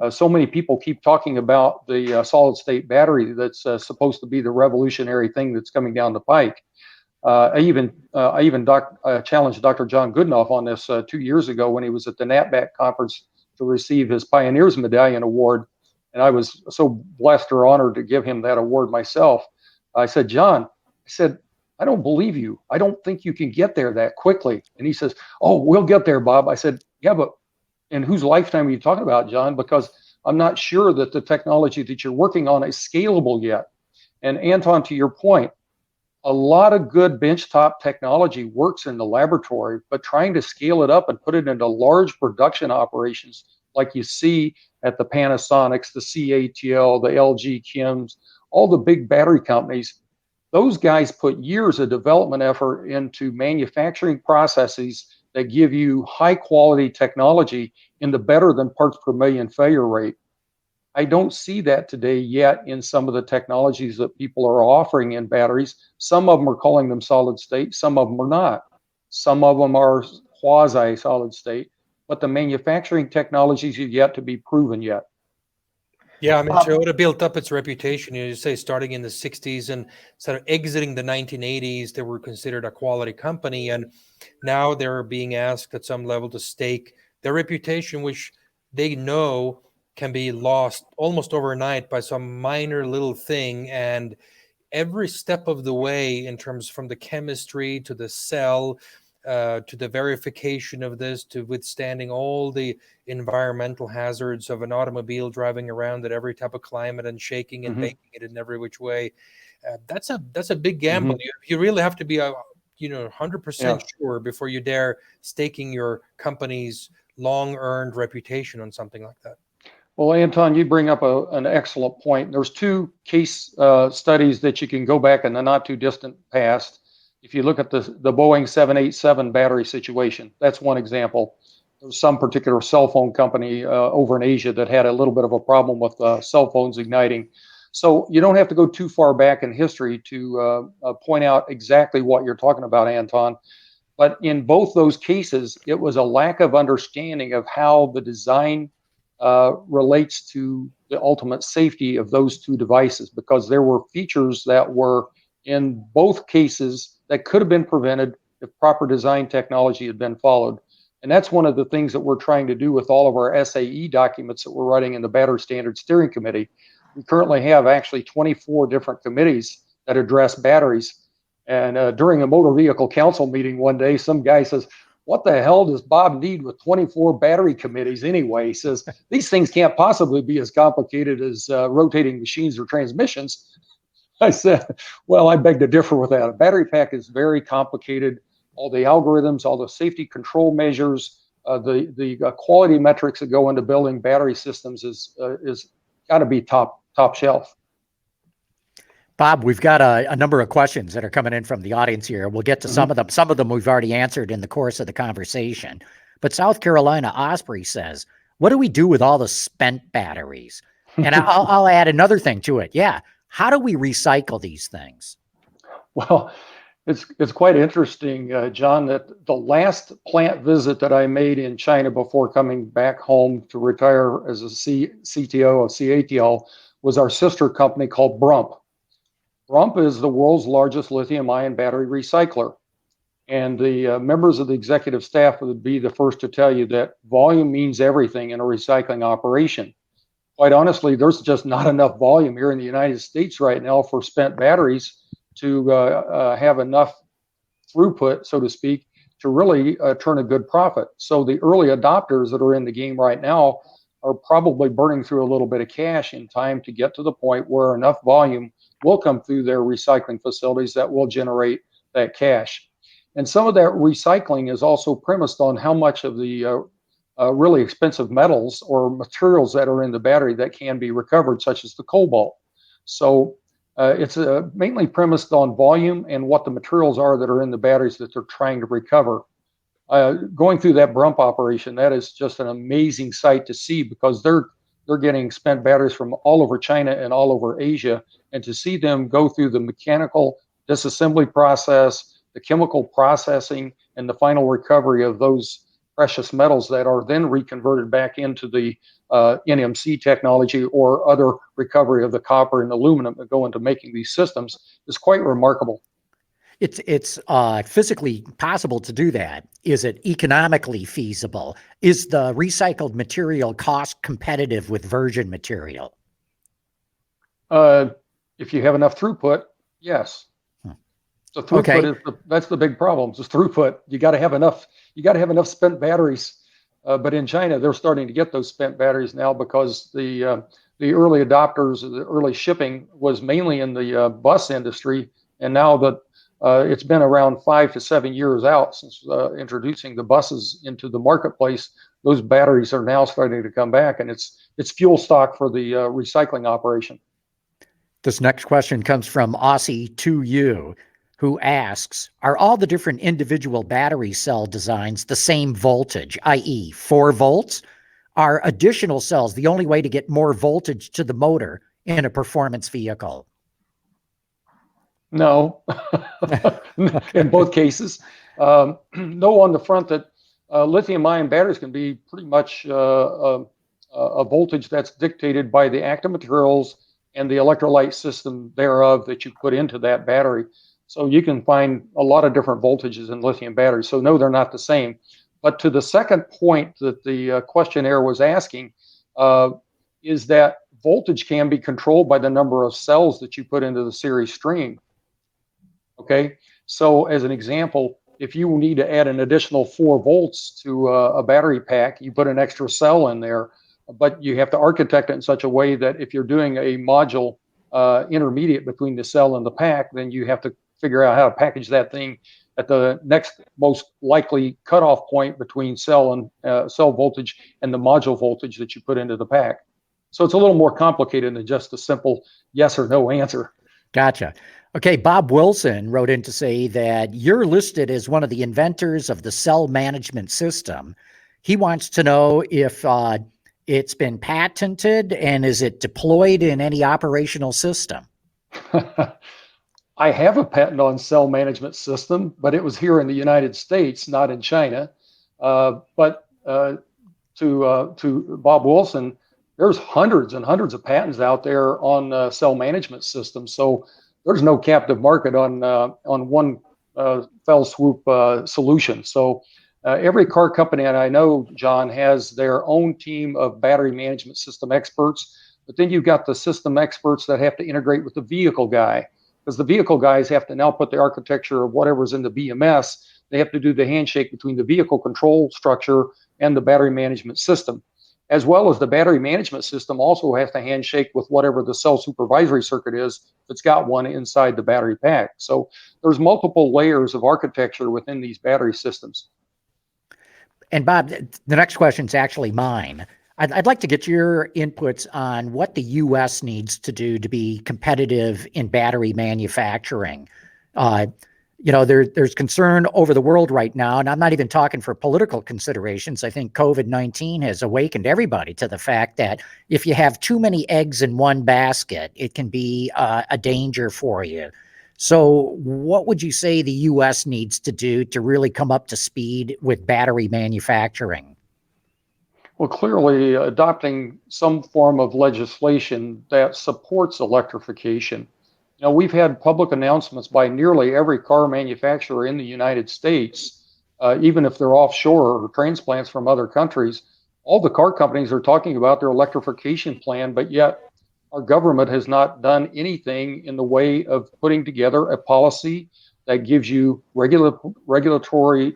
So many people keep talking about the solid state battery that's supposed to be the revolutionary thing that's coming down the pike. I even challenged Dr. John Goodenough on this 2 years ago when he was at the NatBack conference to receive his Pioneers Medallion Award. And I was so blessed or honored to give him that award myself. I said, John, I don't believe you. I don't think you can get there that quickly. And he says, oh, we'll get there, Bob. I said, yeah, but in whose lifetime are you talking about, John? Because I'm not sure that the technology that you're working on is scalable yet. And Anton, to your point, a lot of good benchtop technology works in the laboratory, but trying to scale it up and put it into large production operations like you see at the Panasonics, the CATL, the LG Chems, all the big battery companies, those guys put years of development effort into manufacturing processes that give you high quality technology in the better than parts per million failure rate. I don't see that today yet in some of the technologies that people are offering in batteries. Some of them are calling them solid state, some of them are not. Some of them are quasi solid state, but the manufacturing technologies are yet to be proven yet. Yeah, I mean, Toyota built up its reputation, you say, starting in the 60s and sort of exiting the 1980s. They were considered a quality company, and now they're being asked at some level to stake their reputation, which they know can be lost almost overnight by some minor little thing. And every step of the way, in terms from the chemistry to the cell, to the verification of this, to withstanding all the environmental hazards of an automobile driving around at every type of climate and shaking and baking it in every which way. That's a big gamble. You really have to be 100% sure before you dare staking your company's long-earned reputation on something like that. Well, Anton, you bring up an excellent point. There's two case studies that you can go back in the not too distant past. If you look at the Boeing 787 battery situation, that's one example. There's some particular cell phone company over in Asia that had a little bit of a problem with cell phones igniting. So you don't have to go too far back in history to point out exactly what you're talking about, Anton. But in both those cases, it was a lack of understanding of how the design relates to the ultimate safety of those two devices, because there were features that were in both cases that could have been prevented if proper design technology had been followed. And that's one of the things that we're trying to do with all of our SAE documents that we're writing in the Battery Standards Steering Committee. We currently have actually 24 different committees that address batteries. And during a motor vehicle council meeting one day, some guy says, what the hell does Bob need with 24 battery committees anyway? He says, these things can't possibly be as complicated as rotating machines or transmissions. I said, well, I beg to differ with that. A battery pack is very complicated. All the algorithms, all the safety control measures, the quality metrics that go into building battery systems is got to be top shelf. Bob, we've got a number of questions that are coming in from the audience here. We'll get to some of them. Some of them we've already answered in the course of the conversation. But South Carolina Osprey says, what do we do with all the spent batteries? And I'll add another thing to it. Yeah. How do we recycle these things? Well, it's quite interesting, John, that the last plant visit that I made in China before coming back home to retire as a CTO of CATL was our sister company called Brump. Brump is the world's largest lithium-ion battery recycler. And the members of the executive staff would be the first to tell you that volume means everything in a recycling operation. Quite honestly, there's just not enough volume here in the United States right now for spent batteries to have enough throughput, so to speak, to really turn a good profit. So the early adopters that are in the game right now are probably burning through a little bit of cash in time to get to the point where enough volume will come through their recycling facilities that will generate that cash. And some of that recycling is also premised on how much of the really expensive metals or materials that are in the battery that can be recovered, such as the cobalt. So it's mainly premised on volume and what the materials are that are in the batteries that they're trying to recover. Going through that Brump operation, that is just an amazing sight to see, because they're getting spent batteries from all over China and all over Asia, and to see them go through the mechanical disassembly process, the chemical processing and the final recovery of those precious metals that are then reconverted back into the NMC technology or other recovery of the copper and aluminum that go into making these systems is quite remarkable. It's physically possible to do that. Is it economically feasible? Is the recycled material cost competitive with virgin material? If you have enough throughput, yes. So throughput that's the big problem. Is throughput. You got to have enough. You got to have enough spent batteries. But in China, they're starting to get those spent batteries now because the early adopters, the early shipping was mainly in the bus industry, and now that it's been around 5 to 7 years out since introducing the buses into the marketplace, those batteries are now starting to come back, and it's fuel stock for the recycling operation. This next question comes from Aussie2U, who asks, are all the different individual battery cell designs the same voltage, i.e. 4 volts? Are additional cells the only way to get more voltage to the motor in a performance vehicle? No, in both cases. No, on the front that lithium-ion batteries can be pretty much a voltage that's dictated by the active materials and the electrolyte system thereof that you put into that battery. So you can find a lot of different voltages in lithium batteries. So no, they're not the same. But to the second point that the questionnaire was asking, is that voltage can be controlled by the number of cells that you put into the series stream. Okay, so as an example, if you need to add an additional 4 volts to a battery pack, you put an extra cell in there, but you have to architect it in such a way that if you're doing a module intermediate between the cell and the pack, then you have to figure out how to package that thing at the next most likely cutoff point between cell and cell voltage and the module voltage that you put into the pack. So it's a little more complicated than just a simple yes or no answer. Gotcha. Okay, Bob Wilson wrote in to say that you're listed as one of the inventors of the cell management system. He wants to know if it's been patented and is it deployed in any operational system? I have a patent on cell management system, but it was here in the United States, not in China. But to Bob Wilson, there's hundreds and hundreds of patents out there on cell management systems. So there's no captive market on one fell swoop solution. So every car company, and I know, John, has their own team of battery management system experts. But then you've got the system experts that have to integrate with the vehicle guy, because the vehicle guys have to now put the architecture of whatever's in the BMS. They have to do the handshake between the vehicle control structure and the battery management system, as well as the battery management system also has to handshake with whatever the cell supervisory circuit is that's got one inside the battery pack. So there's multiple layers of architecture within these battery systems. And Bob, the next question is actually mine. I'd like to get your inputs on what the U.S. needs to do to be competitive in battery manufacturing. There's concern over the world right now, and I'm not even talking for political considerations. I think COVID-19 has awakened everybody to the fact that if you have too many eggs in one basket, it can be a danger for you. So what would you say the U.S. needs to do to really come up to speed with battery manufacturing? Well, clearly adopting some form of legislation that supports electrification. You know, we've had public announcements by nearly every car manufacturer in the United States, even if they're offshore or transplants from other countries. All the car companies are talking about their electrification plan, but yet our government has not done anything in the way of putting together a policy that gives you regulatory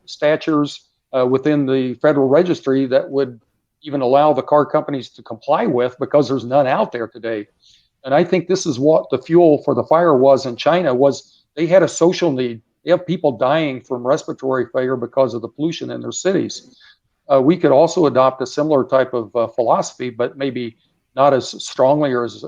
statutes within the Federal Registry that would even allow the car companies to comply with, because there's none out there today. And I think this is what the fuel for the fire was in China. Was they had a social need. They have people dying from respiratory failure because of the pollution in their cities. We could also adopt a similar type of philosophy, but maybe not as strongly or as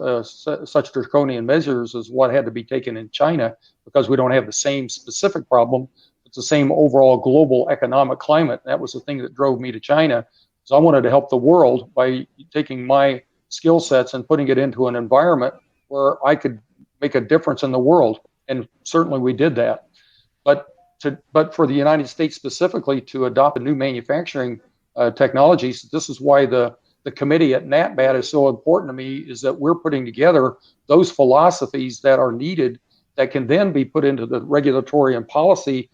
such draconian measures as what had to be taken in China, because we don't have the same specific problem. It's the same overall global economic climate. That was the thing that drove me to China. So I wanted to help the world by taking my skill sets and putting it into an environment where I could make a difference in the world. And certainly we did that. But for the United States specifically to adopt a new manufacturing technologies, this is why the committee at NatBat is so important to me, is that we're putting together those philosophies that are needed that can then be put into the regulatory and policy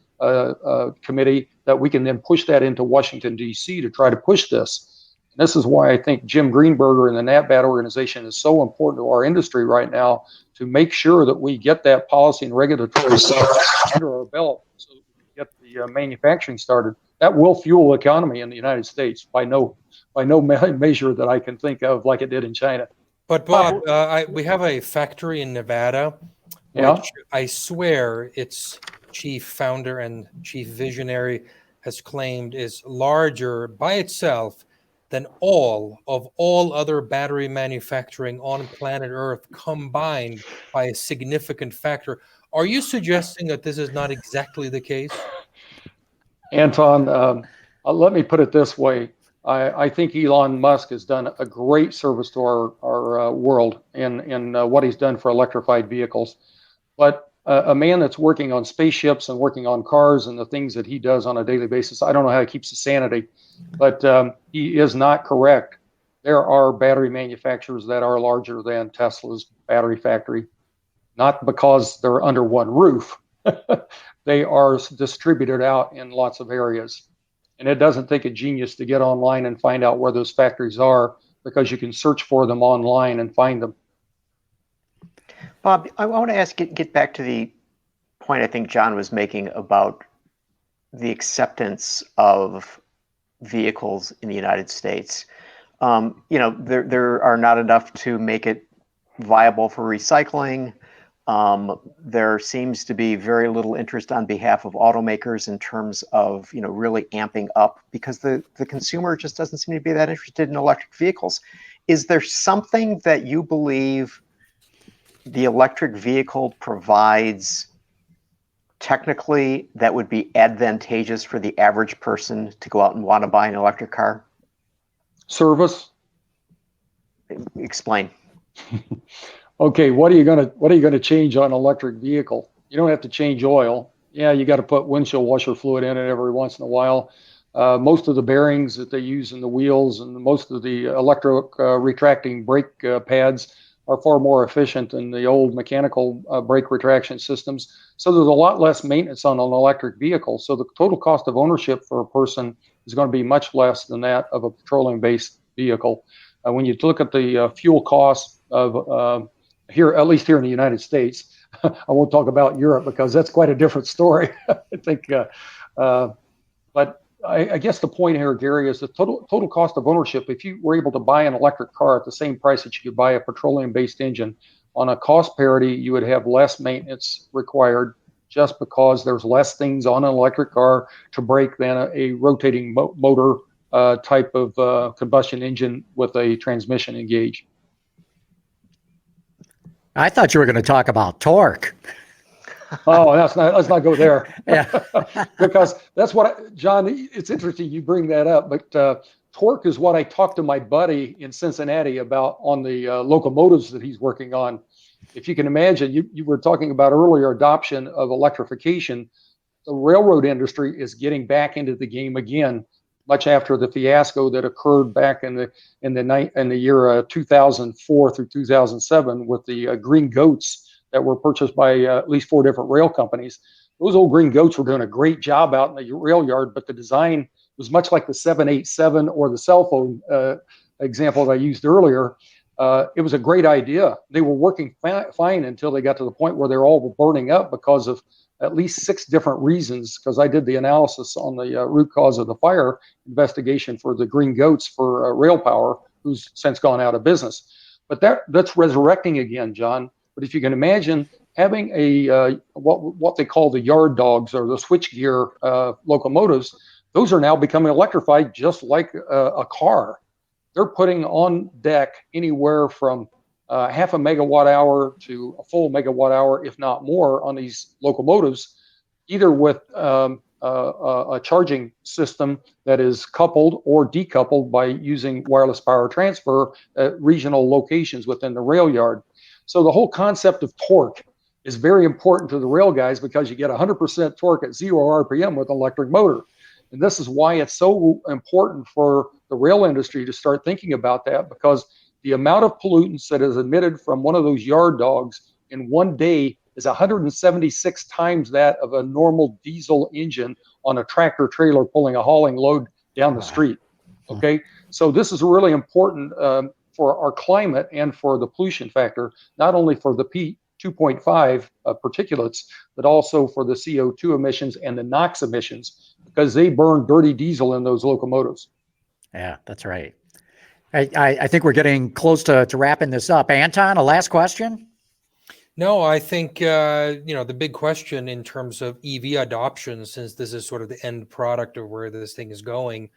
committee, that we can then push that into Washington, D.C. to try to push this. And this is why I think Jim Greenberger and the NatBat organization is so important to our industry right now, to make sure that we get that policy and regulatory stuff under our belt so that we can get the manufacturing started. That will fuel the economy in the United States by no measure that I can think of, like it did in China. But Bob, we have a factory in Nevada, which I swear its chief founder and chief visionary has claimed is larger by itself than all other battery manufacturing on planet Earth combined by a significant factor. Are you suggesting that this is not exactly the case? Anton, let me put it this way. I think Elon Musk has done a great service to our world in what he's done for electrified vehicles. But a man that's working on spaceships and working on cars and the things that he does on a daily basis, I don't know how he keeps his sanity, but he is not correct. There are battery manufacturers that are larger than Tesla's battery factory, not because they're under one roof. They are distributed out in lots of areas. And it doesn't take a genius to get online and find out where those factories are, because you can search for them online and find them. Bob, I want to get back to the point I think John was making about the acceptance of vehicles in the United States. There are not enough to make it viable for recycling. There seems to be very little interest on behalf of automakers in terms of, really amping up, because the consumer just doesn't seem to be that interested in electric vehicles. Is there something that you believe the electric vehicle provides technically that would be advantageous for the average person to go out and want to buy an electric car? Service. Explain. Okay, what are you gonna change on an electric vehicle? You don't have to change oil. Yeah, you got to put windshield washer fluid in it every once in a while. Most of the bearings that they use in the wheels and most of the electric retracting brake pads are far more efficient than the old mechanical brake retraction systems. So there's a lot less maintenance on an electric vehicle. So the total cost of ownership for a person is going to be much less than that of a petroleum-based vehicle. When you look at the fuel costs of here, at least here in the United States, I won't talk about Europe because that's quite a different story. I think, but I guess the point here, Gary, is the total cost of ownership. If you were able to buy an electric car at the same price that you could buy a petroleum-based engine, on a cost parity, you would have less maintenance required, just because there's less things on an electric car to break than a rotating motor type of combustion engine with a transmission engaged. I thought you were going to talk about torque. Oh, let's not go there. Yeah. Because that's John, it's interesting you bring that up, but torque is what I talked to my buddy in Cincinnati about on the locomotives that he's working on. If you can imagine, you were talking about earlier adoption of electrification. The railroad industry is getting back into the game again, much after the fiasco that occurred back in the year 2004 through 2007 with the green goats that were purchased by at least 4 different rail companies. Those old green goats were doing a great job out in the rail yard, but the design was much like the 787 or the cell phone example that I used earlier. It was a great idea. They were working fine until they got to the point where they're all burning up because of at least 6 different reasons, because I did the analysis on the root cause of the fire investigation for the green goats for rail power, who's since gone out of business. But that's resurrecting again, John. But if you can imagine having a what they call the yard dogs or the switchgear locomotives, those are now becoming electrified just like a car. They're putting on deck anywhere from half a megawatt hour to a full megawatt hour, if not more, on these locomotives, either with a charging system that is coupled or decoupled by using wireless power transfer at regional locations within the rail yard. So the whole concept of torque is very important to the rail guys because you get 100% torque at 0 RPM with an electric motor. And this is why it's so important for the rail industry to start thinking about that, because the amount of pollutants that is emitted from one of those yard dogs in one day is 176 times that of a normal diesel engine on a tractor trailer pulling a hauling load down the street. Okay, so this is really important for our climate and for the pollution factor, not only for the P2.5 particulates, but also for the CO2 emissions and the NOx emissions, because they burn dirty diesel in those locomotives. Yeah, that's right. I think we're getting close to wrapping this up. Anton, a last question? No, I think, the big question in terms of EV adoption, since this is sort of the end product of where this thing is going,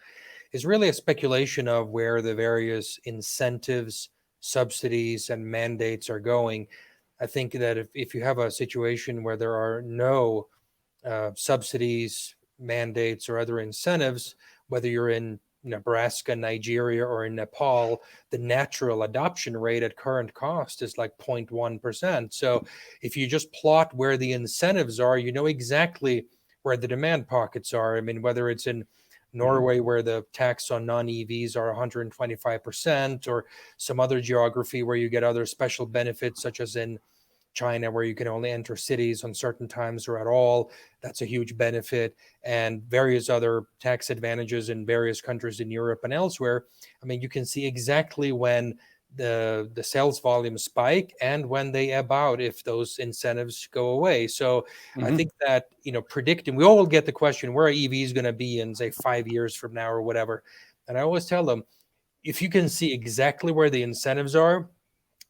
is really a speculation of where the various incentives, subsidies, and mandates are going. I think that if you have a situation where there are no subsidies, mandates, or other incentives, whether you're in Nebraska, Nigeria, or in Nepal, the natural adoption rate at current cost is like 0.1%. So if you just plot where the incentives are, you know exactly where the demand pockets are. I mean, whether it's in Norway, where the tax on non-EVs are 125%, or some other geography where you get other special benefits, such as in China, where you can only enter cities on certain times or at all. That's a huge benefit, and various other tax advantages in various countries in Europe and elsewhere. I mean, you can see exactly when the sales volume spike and when they ebb out if those incentives go away. So I think that, predicting, we all get the question, where are EVs going to be in, say, 5 years from now or whatever. And I always tell them, if you can see exactly where the incentives are,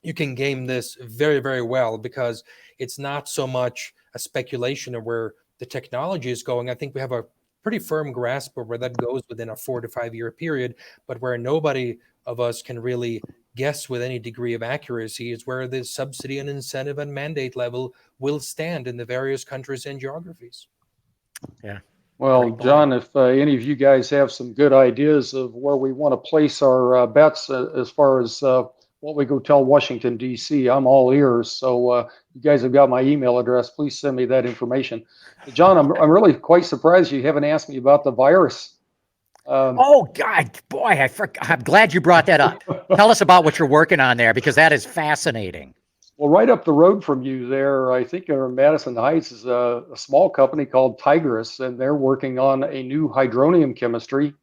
you can game this very, very well, because it's not so much a speculation of where the technology is going. I think we have a pretty firm grasp of where that goes within a 4 to 5 year period, but where nobody of us can really guess with any degree of accuracy is where the subsidy and incentive and mandate level will stand in the various countries and geographies. Yeah. Well, John, if any of you guys have some good ideas of where we want to place our bets as far as what we go tell Washington, D.C., I'm all ears. So you guys have got my email address. Please send me that information. John, I'm really quite surprised you haven't asked me about the virus. Oh, God, boy, I'm glad you brought that up. Tell us about what you're working on there, because that is fascinating. Well, right up the road from you there, I think in Madison Heights, is a small company called Tigris, and they're working on a new hydronium chemistry.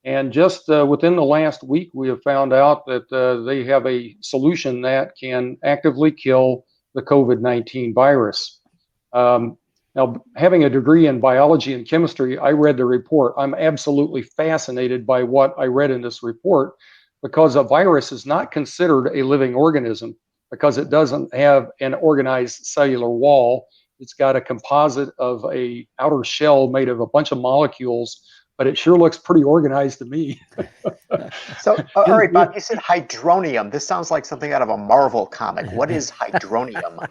And just within the last week, we have found out that they have a solution that can actively kill the COVID-19 virus. Now, having a degree in biology and chemistry, I read the report. I'm absolutely fascinated by what I read in this report, because a virus is not considered a living organism, because it doesn't have an organized cellular wall. It's got a composite of a outer shell made of a bunch of molecules, but it sure looks pretty organized to me. So, all right, Bob, you said hydronium. This sounds like something out of a Marvel comic. What is hydronium?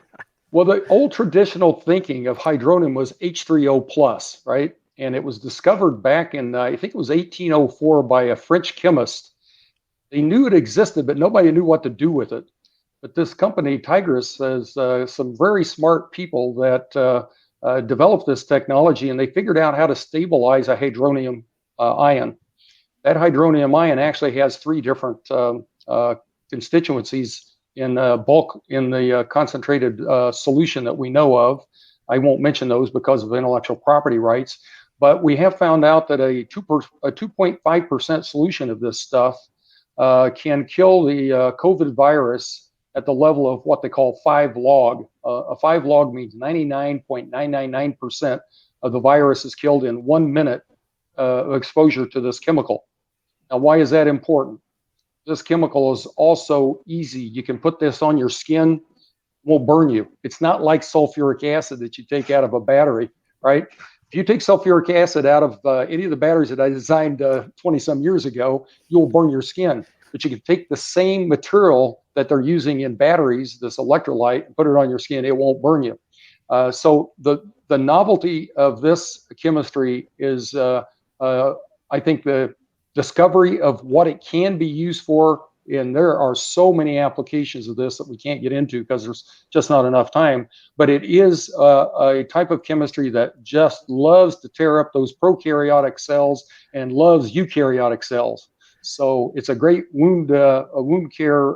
Well, the old traditional thinking of hydronium was H3O plus, right? And it was discovered back in, I think it was 1804 by a French chemist. They knew it existed, but nobody knew what to do with it. But this company, Tigris, has some very smart people that developed this technology, and they figured out how to stabilize a hydronium ion. That hydronium ion actually has 3 different constituencies in bulk in the concentrated solution that we know of. I won't mention those because of intellectual property rights, but we have found out that a 2.5% solution of this stuff can kill the COVID virus at the level of what they call 5 log. A 5 log means 99.999% of the virus is killed in 1 minute of exposure to this chemical. Now, why is that important? This chemical is also easy. You can put this on your skin, won't burn you. It's not like sulfuric acid that you take out of a battery, right? If you take sulfuric acid out of any of the batteries that I designed 20 some years ago, you'll burn your skin. But you can take the same material that they're using in batteries, this electrolyte, and put it on your skin. It won't burn you. So the novelty of this chemistry is, I think, the discovery of what it can be used for And there are so many applications of this that we can't get into because there's just not enough time. But it is a type of chemistry that just loves to tear up those prokaryotic cells and loves eukaryotic cells. So it's a great wound care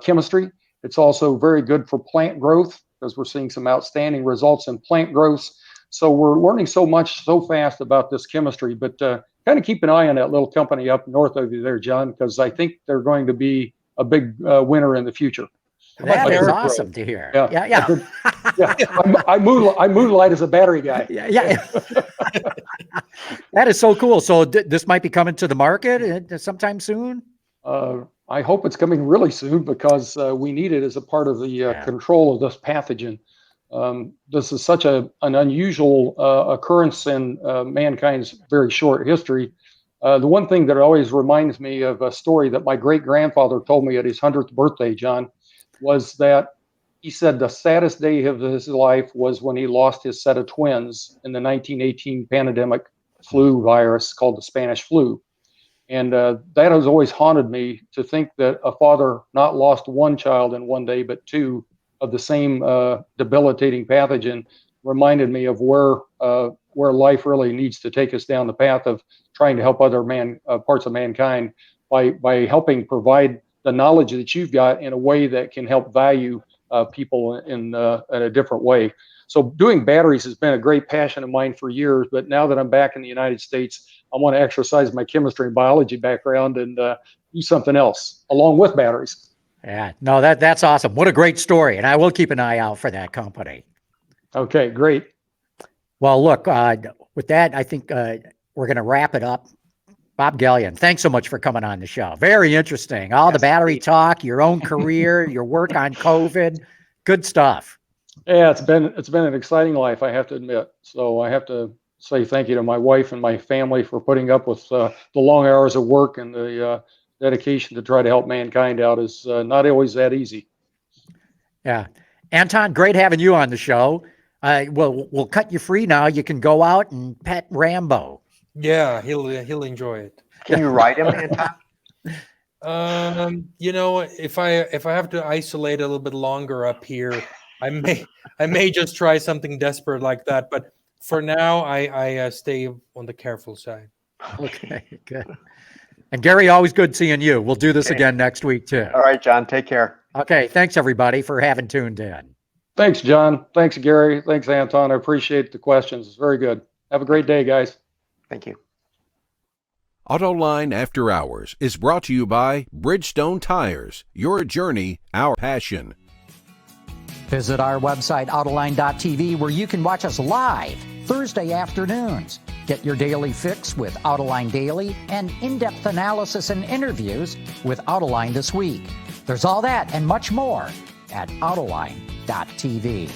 chemistry. It's also very good for plant growth because we're seeing some outstanding results in plant growth. So we're learning so much so fast about this chemistry, but kind of keep an eye on that little company up north of you there, John, because I think they're going to be a big winner in the future. That is awesome to hear. Yeah. I moonlight as a battery guy. Yeah. That is so cool. So this might be coming to the market sometime soon? I hope it's coming really soon because we need it as a part of the control of this pathogen. This is such an unusual occurrence in mankind's very short history. The one thing that always reminds me of a story that my great-grandfather told me at his 100th birthday, John, was that he said the saddest day of his life was when he lost his set of twins in the 1918 pandemic flu virus called the Spanish flu. And that has always haunted me to think that a father not lost one child in one day, but two of the same debilitating pathogen reminded me of where life really needs to take us down the path of trying to help other parts of mankind by helping provide the knowledge that you've got in a way that can help value people in a different way. So doing batteries has been a great passion of mine for years, but now that I'm back in the United States, I want to exercise my chemistry and biology background and do something else along with batteries. Yeah, no, that's awesome. What a great story. And I will keep an eye out for that company. Okay, great. Well, look, with that, I think we're going to wrap it up. Bob Galyen, thanks so much for coming on the show. Very interesting. All the battery talk, your own career, your work on COVID. Good stuff. Yeah, it's been an exciting life, I have to admit. So I have to say thank you to my wife and my family for putting up with the long hours of work and the dedication to try to help mankind out is not always that easy. Yeah. Anton, great having you on the show. We'll cut you free now. You can go out and pet Rambo. Yeah, he'll enjoy it. Can you ride him, Anton? If I have to isolate a little bit longer up here, I may just try something desperate like that. But for now, I stay on the careful side. Okay, good. And Gary, always good seeing you. We'll do this again next week too. All right, John, take care. Okay, thanks everybody for having tuned in. Thanks, John. Thanks, Gary. Thanks, Anton. I appreciate the questions. It's very good. Have a great day, guys. Thank you. Autoline After Hours is brought to you by Bridgestone Tires. Your journey, our passion. Visit our website, Autoline.tv, where you can watch us live Thursday afternoons. Get your daily fix with Autoline Daily and in-depth analysis and interviews with Autoline This Week. There's all that and much more at Autoline.tv.